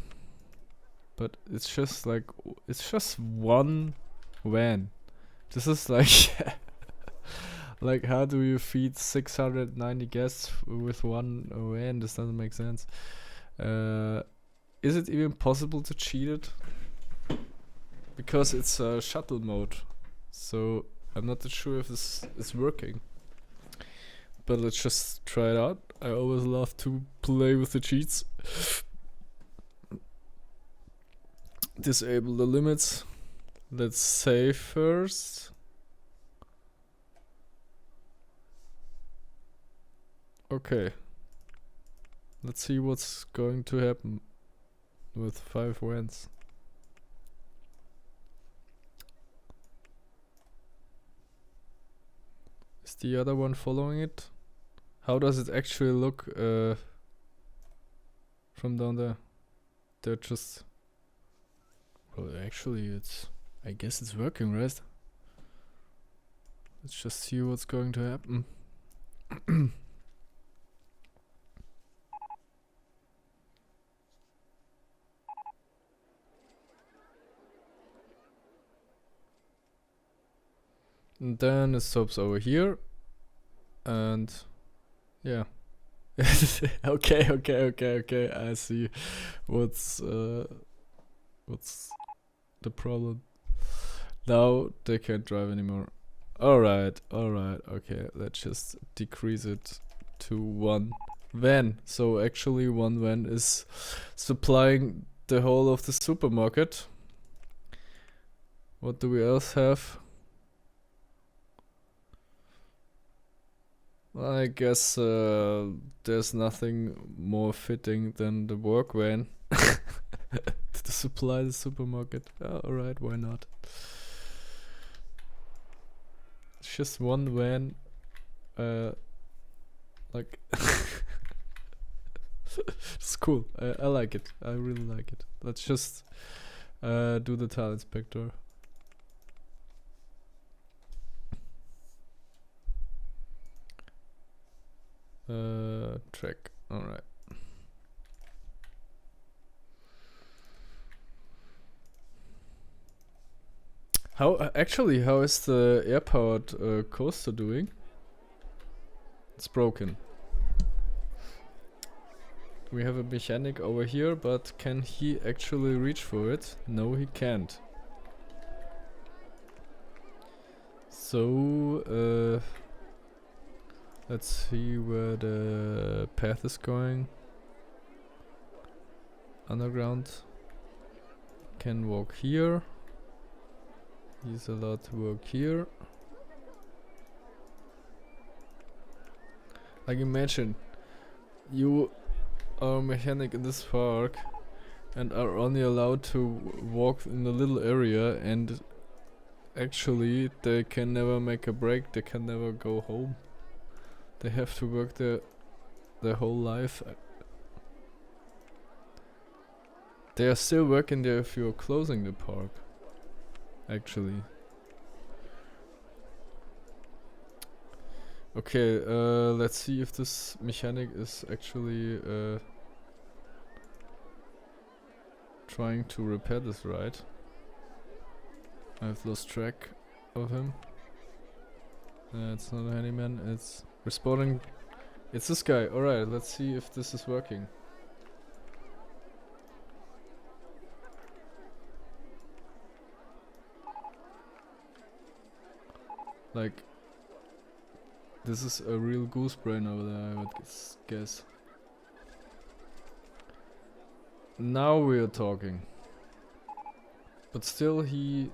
But it's just like, it's just one van. This is like, like how do you feed 690 guests with one van? This doesn't make sense. Is it even possible to cheat it? Because it's a shuttle mode, so I'm not sure if this is working. But let's just try it out. I always love to play with the cheats. Disable the limits. Let's save first. Okay. Let's see what's going to happen with 5 vans. Is the other one following it? How does it actually look from down there? They're just... Well, actually it's... I guess it's working, right? Let's just see what's going to happen. And then it stops over here. And... yeah. Okay. I see what's the problem. Now they can't drive anymore. Alright, okay. Let's just decrease it to 1 van. So actually 1 van is supplying the whole of the supermarket. What do we else have? I guess there's nothing more fitting than the work van to supply the supermarket. Alright, why not? It's just 1 van. Like it's cool. I like it. I really like it. Let's just do the tile inspector. Track. Alright. How is the air-powered coaster doing? It's broken. We have a mechanic over here, but can he actually reach for it? No, he can't. So, let's see where the path is going. Underground. Can walk here. He's allowed to work here. Like, imagine you are a mechanic in this park and are only allowed to walk in a little area, and actually they can never make a break, they can never go home. They have to work their whole life. They are still working there if you're closing the park, actually. Okay, let's see if this mechanic is actually trying to repair this ride. I've lost track of him. It's not a handyman, it's respawning. It's this guy. Alright, let's see if this is working. Like, this is a real goose brain over there, I would guess. Now we are talking. But still he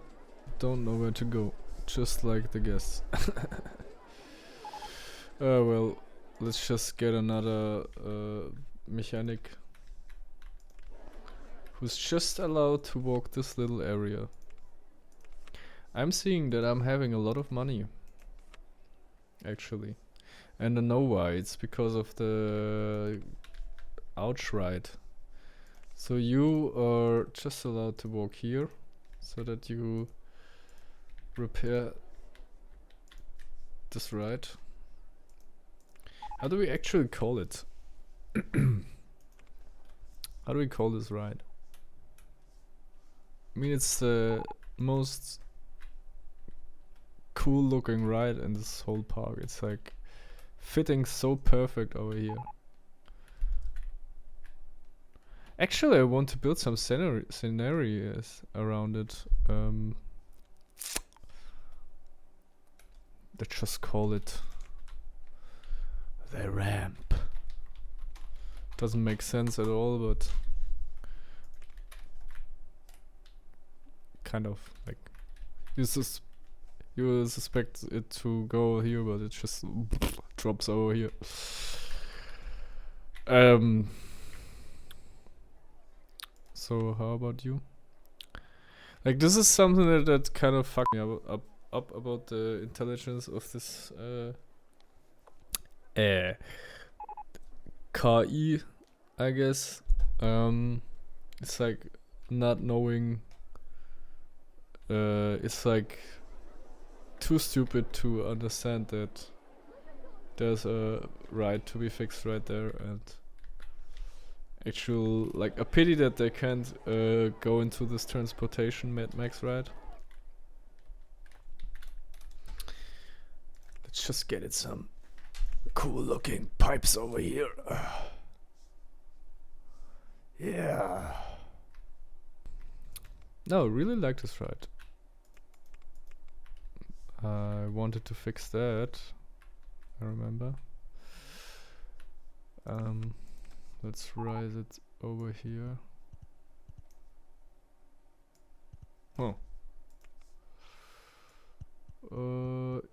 don't know where to go. Just like the guests. Well, let's just get another mechanic who's just allowed to walk this little area. I'm seeing that I'm having a lot of money, actually. And I know why. It's because of the ouch ride. So you are just allowed to walk here so that you repair this ride. How do we actually call it? How do we call this ride? I mean, it's the most cool looking ride in this whole park. It's like fitting so perfect over here. Actually, I want to build some scenarios around it. Let's just call it the ramp. Doesn't make sense at all, but kind of like you suspect it to go here, but it just drops over here. So how about you? Like, this is something that kind of fucked me up about the intelligence of this KI, I guess. It's like not knowing. It's like too stupid to understand that there's a ride to be fixed right there, and actual, like, a pity that they can't go into this transportation Mad Max ride. Let's just get it some cool looking pipes over here. Yeah. No, really like this ride. I wanted to fix that, I remember. Let's rise it over here. Oh.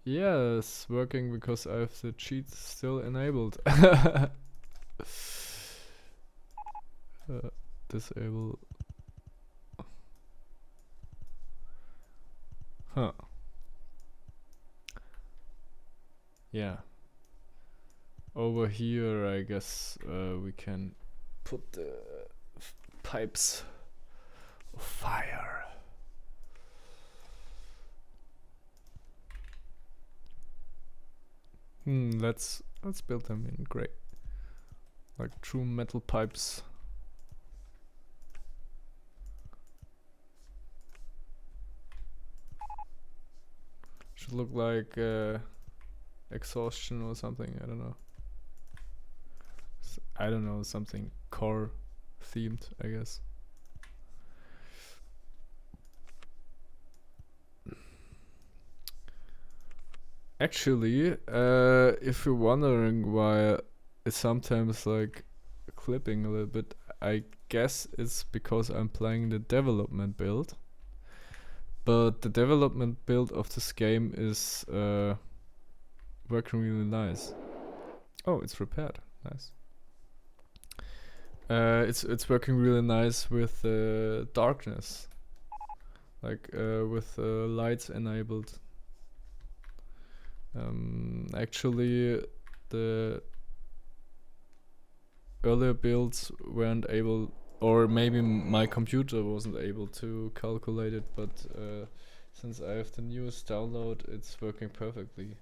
Yeah, it's working because I have the cheats still enabled. Disable. Huh. Yeah. Over here, I guess we can put the pipes of fire. Let's Let's build them in gray. Like true metal pipes. Should look like exhaustion or something, I don't know. I don't know, something core themed, I guess. Actually, if you're wondering why it's sometimes like clipping a little bit, I guess it's because I'm playing the development build. But the development build of this game is working really nice. Oh, it's repaired. Nice. It's working really nice with darkness, like with lights enabled. Actually, the earlier builds weren't able, or maybe my computer wasn't able to calculate it, but since I have the newest download, it's working perfectly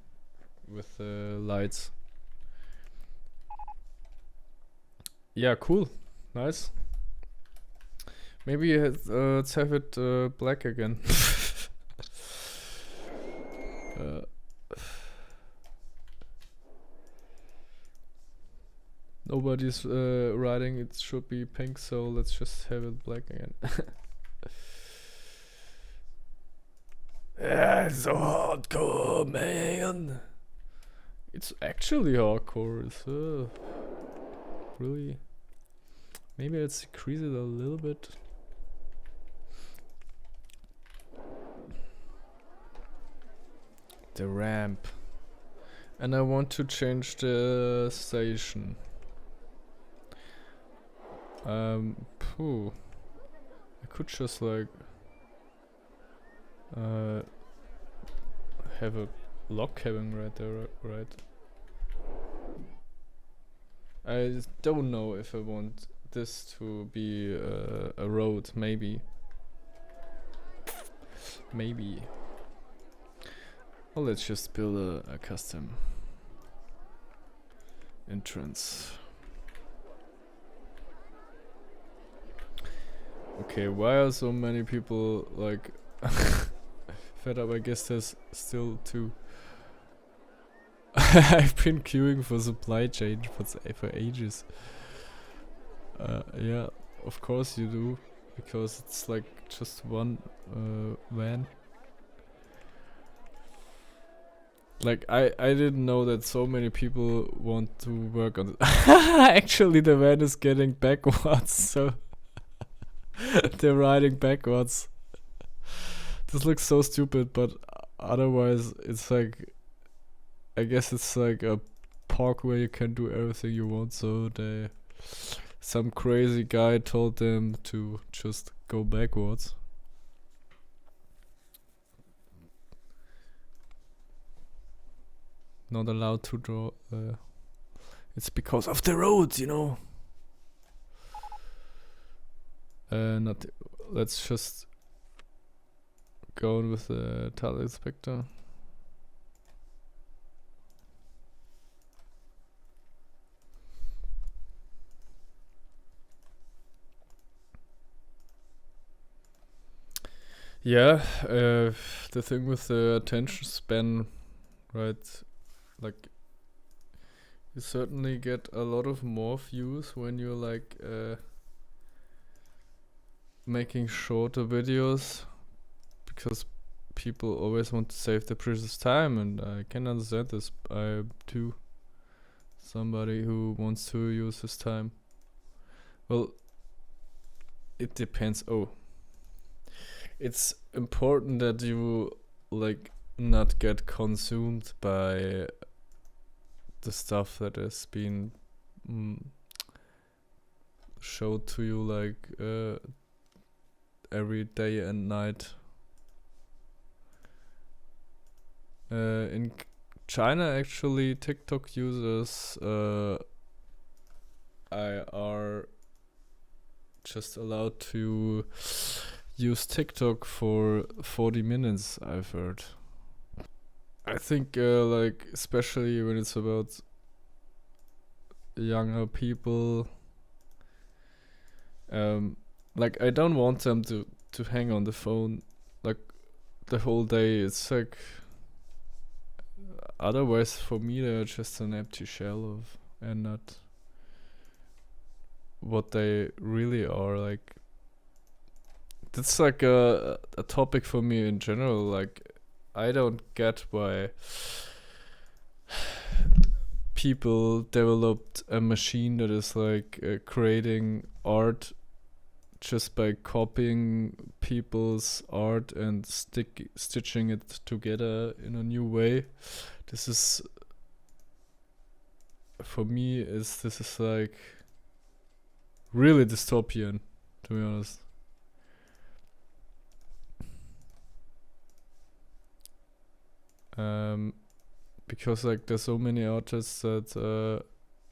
with the lights. Yeah, cool, nice. Maybe let's have it black again. Nobody's writing it should be pink, so let's just have it black again. Yeah, it's so hardcore, man. It's actually hardcore. It's really. Maybe let's decrease it a little bit. The ramp. And I want to change the station. I could just like have a log cabin right there, right? I don't know if I want this to be a road, maybe. Well, let's just build a custom entrance. Okay, why are so many people like fed up? I guess there's still two. I've been queuing for supply chain for ages. Yeah, of course you do, because it's like just one van. Like I didn't know that so many people want to work on it. Actually, the van is getting backwards, so they're riding backwards. This looks so stupid, but otherwise it's like, I guess it's like a park where you can do everything you want. So some crazy guy told them to just go backwards. Not allowed to draw. It's because of the roads, you know. Not. Let's just go on with the tile inspector. Yeah, the thing with the attention span, right? Like, you certainly get a lot of more views when you're like making shorter videos, because people always want to save their precious time, and I can understand this. I too, somebody who wants to use his time. Well, it depends. Oh, it's important that you like not get consumed by the stuff that has been showed to you like every day and night. In China, actually, TikTok users are just allowed to use TikTok for 40 minutes, I've heard. I think like especially when it's about younger people. Like I don't want them to hang on the phone like the whole day. It's like otherwise for me they're just an empty shell of and not what they really are. Like that's like a topic for me in general. Like I don't get why people developed a machine that is like creating art just by copying people's art and stitching it together in a new way. This is for me this is like really dystopian, to be honest. Because like there's so many artists that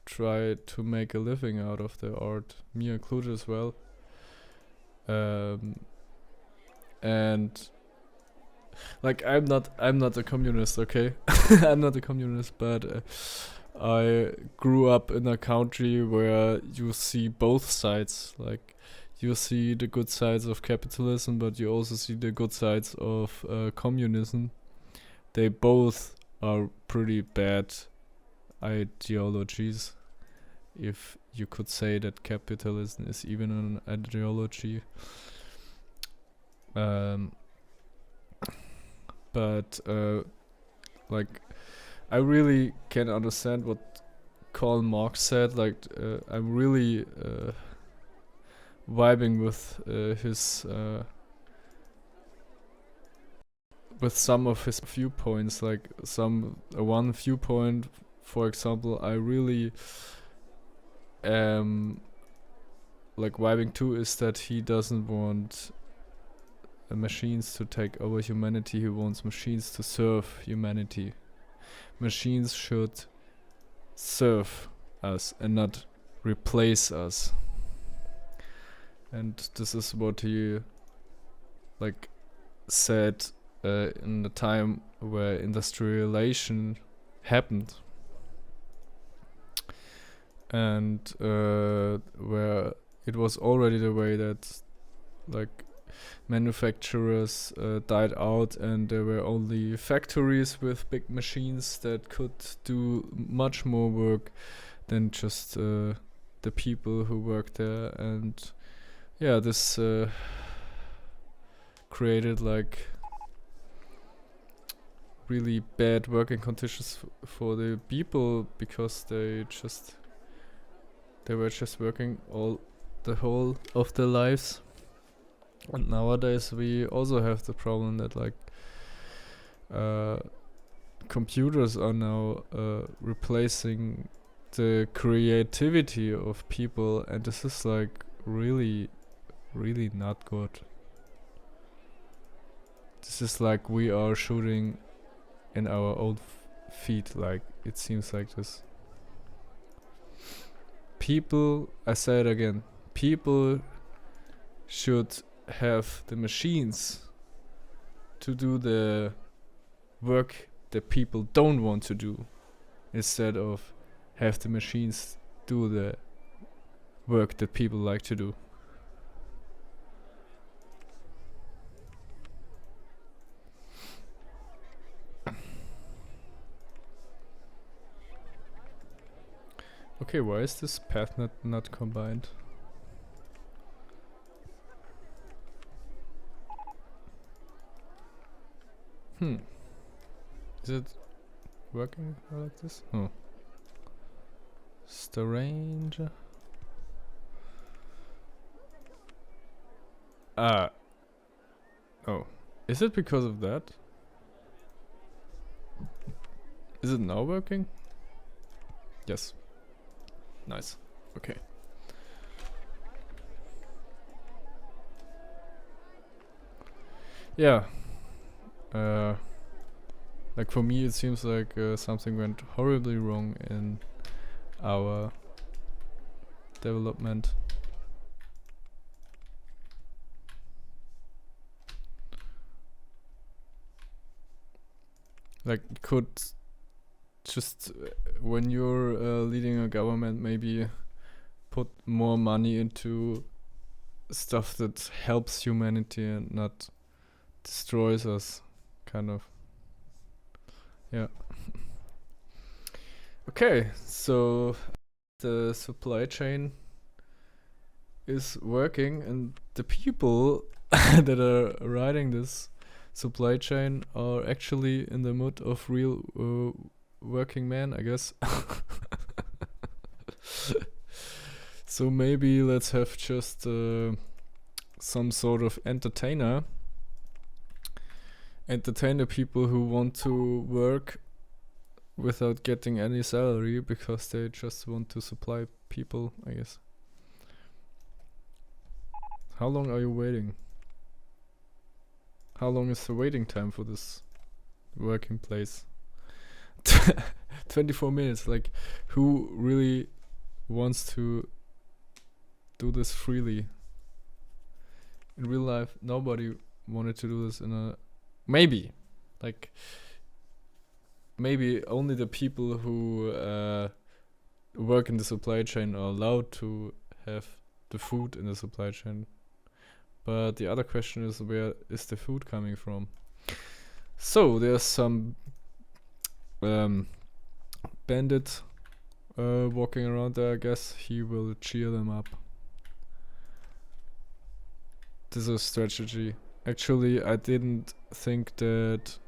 try to make a living out of their art, me included as well. And like I'm not a communist, okay? I'm not a communist, but I grew up in a country where you see both sides. Like you see the good sides of capitalism, but you also see the good sides of communism. They both are pretty bad ideologies, if you could say that capitalism is even an ideology. But like I really can understand what Karl Marx said. Like I'm really vibing with some of his viewpoints. Like one viewpoint, for example, I really like vibing too, is that he doesn't want machines to take over humanity. He wants machines to serve humanity. Machines should serve us and not replace us. And this is what he like said in the time where industrialization happened, and where it was already the way that like manufacturers died out and there were only factories with big machines that could do much more work than just the people who worked there. And yeah, this created like really bad working conditions for the people, because they were just working the whole of their lives. And nowadays we also have the problem that like computers are now replacing the creativity of people, and this is like really not good. This is like we are shooting in our own feet. Like it seems like this. People, I say it again, people should have the machines to do the work that people don't want to do, instead of have the machines do the work that people like to do. Okay, why is this path not combined? Is it working like this? Oh. Strange. Oh. Is it because of that? Is it now working? Yes. Nice. Okay. Yeah. Like for me it seems like something went horribly wrong in our development. Like just when you're leading a government, maybe put more money into stuff that helps humanity and not destroys us, kind of. Yeah. Okay, so the supply chain is working, and the people that are riding this supply chain are actually in the mood of real working men, I guess. So maybe let's have just some sort of entertain the people who want to work without getting any salary because they just want to supply people, I guess. How long are you waiting? How long is the waiting time for this working place? 24 minutes. Like, who really wants to do this freely? In real life, nobody wanted to do this in a... Maybe. Like, maybe only the people who work in the supply chain are allowed to have the food in the supply chain. But the other question is, where is the food coming from? So there's some bandit walking around there. I guess he will cheer them up. This is strategy. Actually, I didn't think that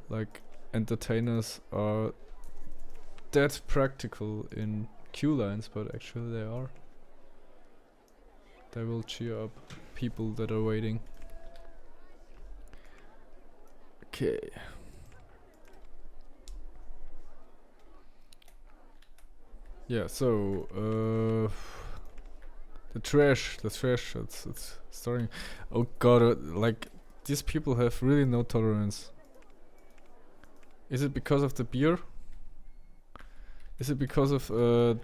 like entertainers are that practical in queue lines, but actually they are. They will cheer up people that are waiting. Okay. Yeah, so the trash, it's starting. Oh god, like these people have really no tolerance. Is it because of the beer? Is it because of the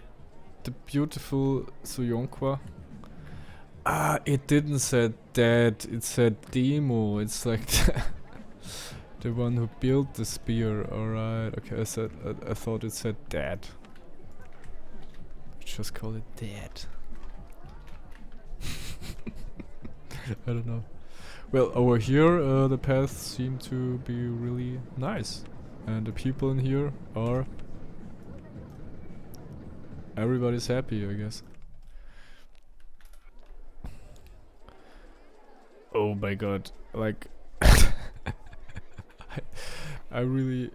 beautiful Suyonkwa? Ah, it didn't say that, it said demo. It's like the one who built the spear. Alright, okay, I thought it said dad. Just call it dad. I don't know. Well, over here the paths seem to be really nice. And the people in here are... Everybody's happy, I guess. Oh my god, like I really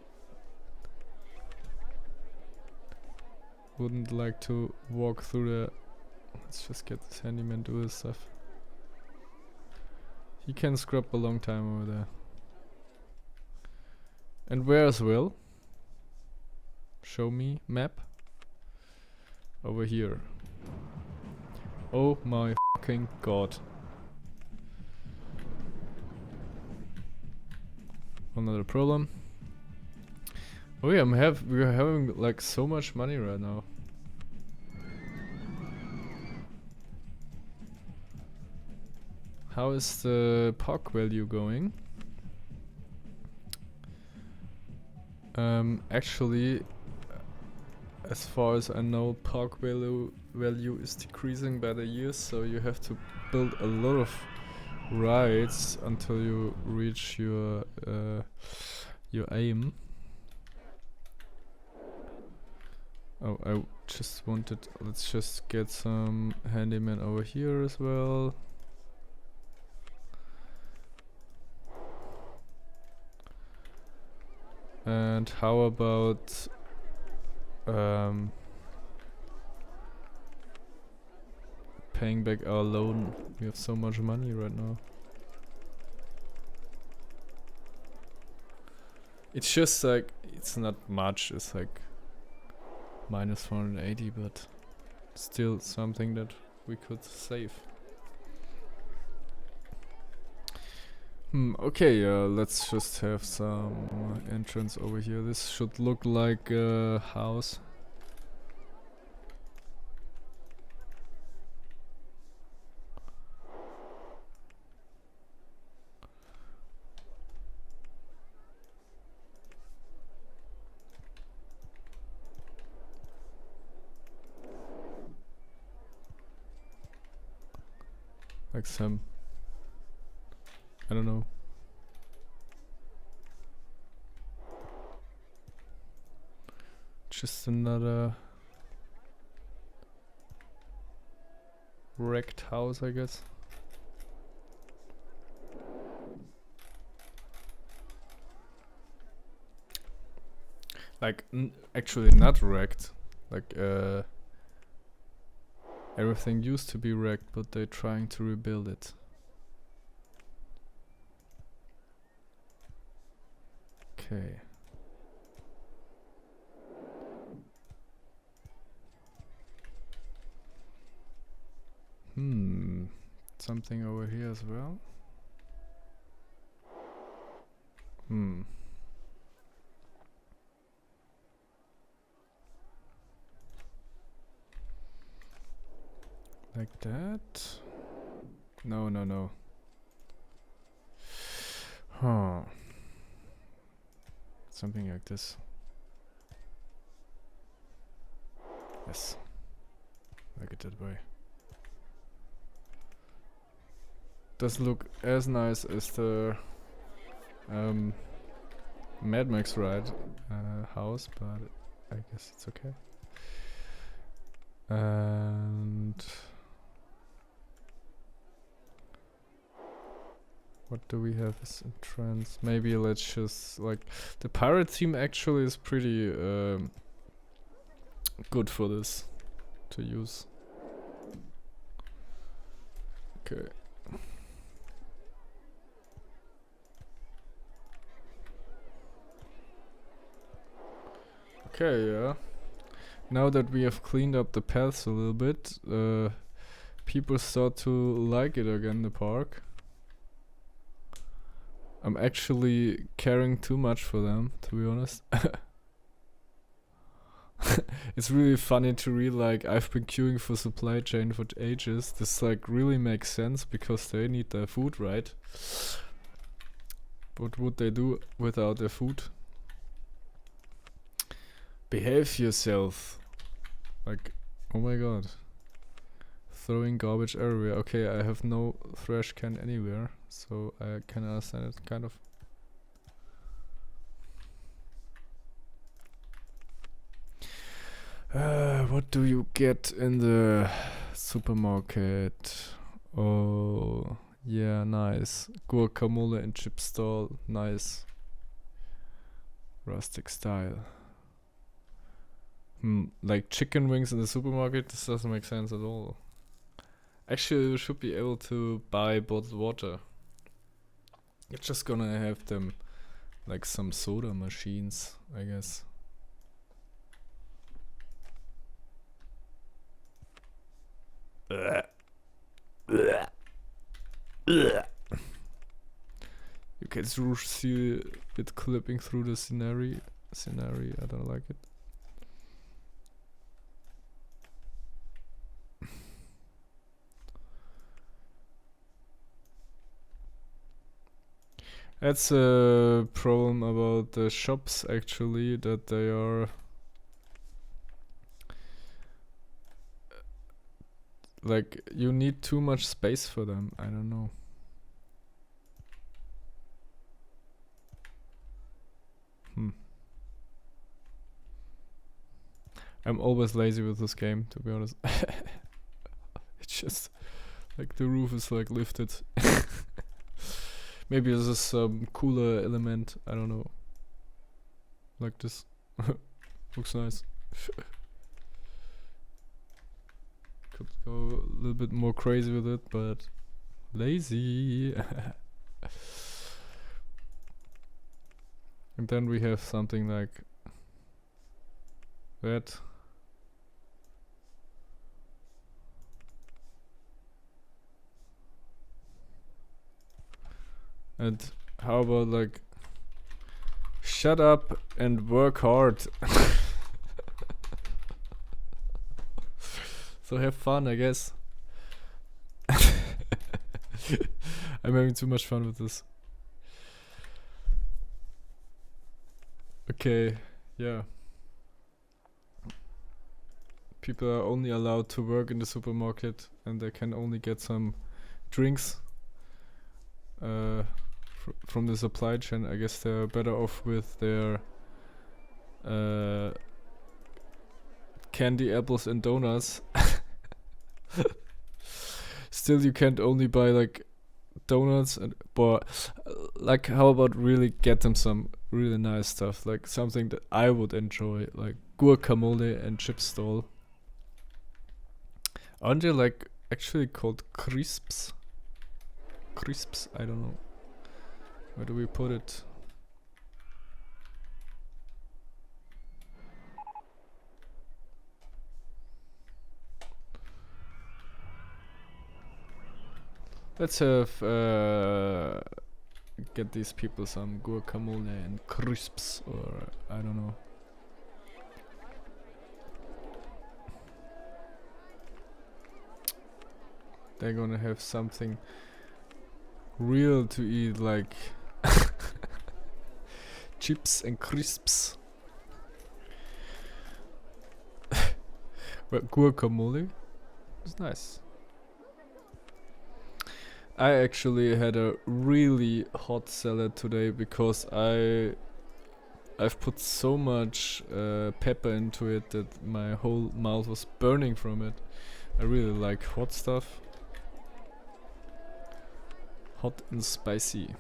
wouldn't like to walk through the... Let's just get this handyman to do his stuff. He can scrub a long time over there. And where's Will? Show me map. Over here. Oh my fucking god. Another problem. Oh yeah, we're having like so much money right now. How is the POC value going? Actually, as far as I know, POC value is decreasing by the years, so you have to build a lot of rides until you reach your aim. Oh, I just wanted... Let's just get some handyman over here as well. And how about paying back our loan? We have so much money right now. It's just like, it's not much, it's like minus 480, but still something that we could save. Okay, let's just have some entrance over here. This should look like a house. Like some, I don't know. Just another wrecked house, I guess. Like, actually not wrecked. Like, everything used to be wrecked, but they're trying to rebuild it. Okay. Something over here as well. Like that? No, no, no. Huh. Something like this. Yes. Like it that way. Doesn't look as nice as the Mad Max ride house, but I guess it's okay. And what do we have as entrance? Maybe let's just like the pirate theme actually is pretty good for this to use. Okay. Okay, yeah. Now that we have cleaned up the paths a little bit, people start to like it again, the park. I'm actually caring too much for them, to be honest. It's really funny to read, like, I've been queuing for supply chain for ages. This like really makes sense because they need their food, right? What would they do without their food? Behave yourself. Like, oh my god. Throwing garbage everywhere. Okay, I have no trash can anywhere, so I can understand it, kind of. What do you get in the supermarket? Oh, yeah, nice. Guacamole and chip stall, nice. Rustic style. Like chicken wings in the supermarket, this doesn't make sense at all. Actually, you should be able to buy bottled water. You're just gonna have them like some soda machines, I guess. You can see it clipping through the scenery. I don't like it. That's a problem about the shops, actually, that they are like, you need too much space for them. I don't know. I'm always lazy with this game, to be honest. It's just like the roof is like lifted. Maybe this is some cooler element, I don't know. Like this. Looks nice. Could go a little bit more crazy with it, but lazy. And then we have something like that. And how about like, shut up and work hard. So have fun, I guess. I'm having too much fun with this. Okay, yeah. People are only allowed to work in the supermarket and they can only get some drinks from the supply chain. I guess they're better off with their candy apples and donuts. Still, you can't only buy like donuts and but like how about really get them some really nice stuff, like something that I would enjoy, like guacamole and chip stall. Aren't they like actually called crisps? Crisps? I don't know. Where do we put it? Let's have get these people some guacamole and crisps, or I don't know. They're gonna have something real to eat, like chips and crisps. But guacamole is nice. I actually had a really hot salad today because I've put so much pepper into it that my whole mouth was burning from it. I really like hot stuff. Hot and spicy.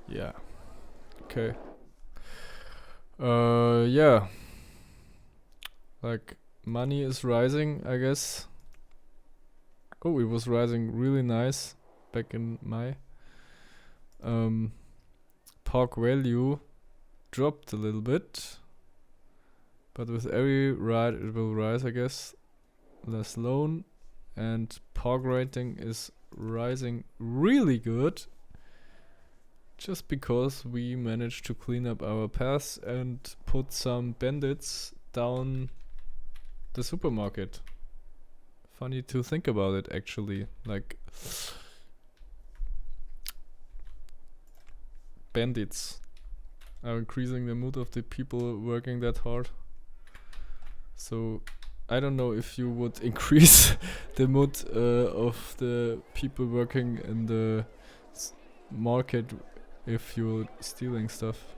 Yeah. Okay. Yeah. Like money is rising, I guess. Oh, it was rising really nice back in May. Park value dropped a little bit, but with every ride it will rise, I guess. Less loan, and park rating is rising really good, just because we managed to clean up our paths and put some bandits down the supermarket. Funny to think about it, actually. Like, bandits are increasing the mood of the people working that hard. So I don't know if you would increase the mood of the people working in the market if you're stealing stuff.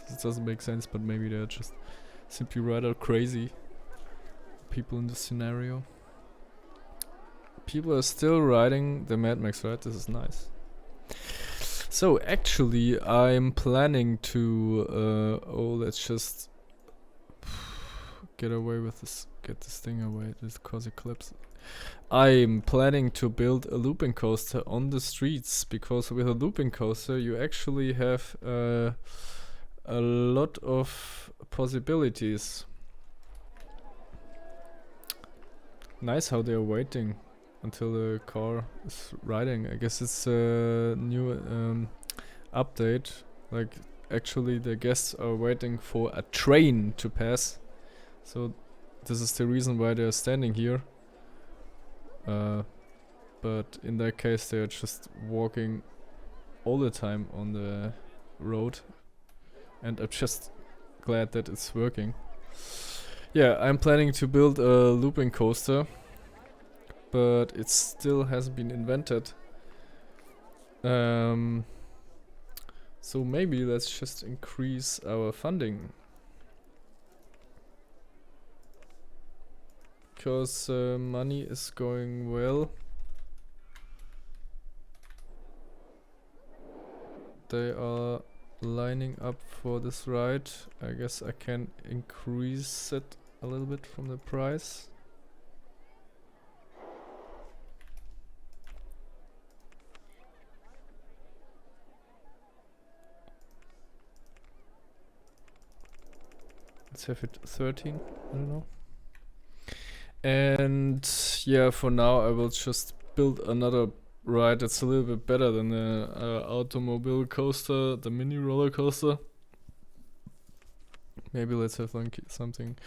This doesn't make sense, but maybe they're just simply rather crazy people in this scenario. People are still riding the Mad Max, right? This is nice. So actually I'm planning to let's just get away with this, get this thing away, this cause eclipse. I'm planning to build a looping coaster on the streets, because with a looping coaster you actually have a lot of possibilities. Nice how they're waiting until the car is riding. I guess it's a new update. Like, actually the guests are waiting for a train to pass. So this is the reason why they're standing here. But in that case they're just walking all the time on the road. And I'm just glad that it's working. Yeah, I'm planning to build a looping coaster, but it still hasn't been invented. So maybe let's just increase our funding, because money is going well. They are lining up for this ride. I guess I can increase it a little bit from the price. Let's have it 13, I don't know. And yeah, for now I will just build another ride that's a little bit better than the automobile coaster, the mini roller coaster. Maybe let's have like something.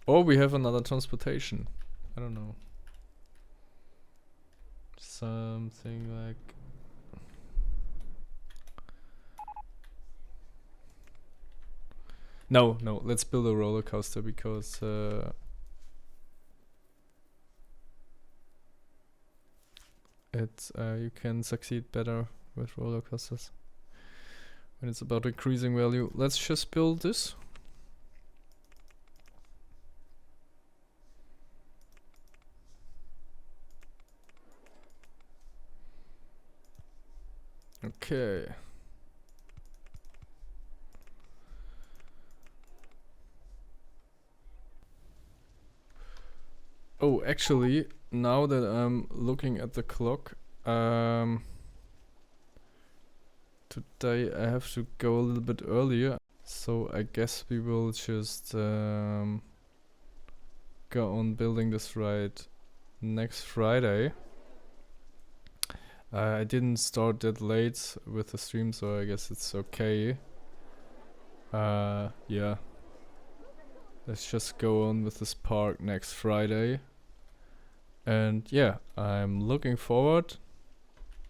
Or we have another transportation. I don't know. Something like. No, let's build a roller coaster, because you can succeed better with roller coasters when it's about increasing value. Let's just build this. Okay. Oh, actually, now that I'm looking at the clock, today I have to go a little bit earlier, so I guess we will just go on building this right next Friday. I didn't start that late with the stream, so I guess it's okay. Yeah. Let's just go on with this park next Friday. And yeah, I'm looking forward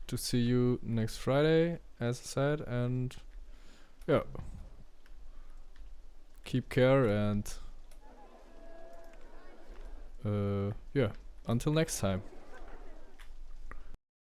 to see you next Friday, as I said, and yeah. Keep care and yeah, until next time.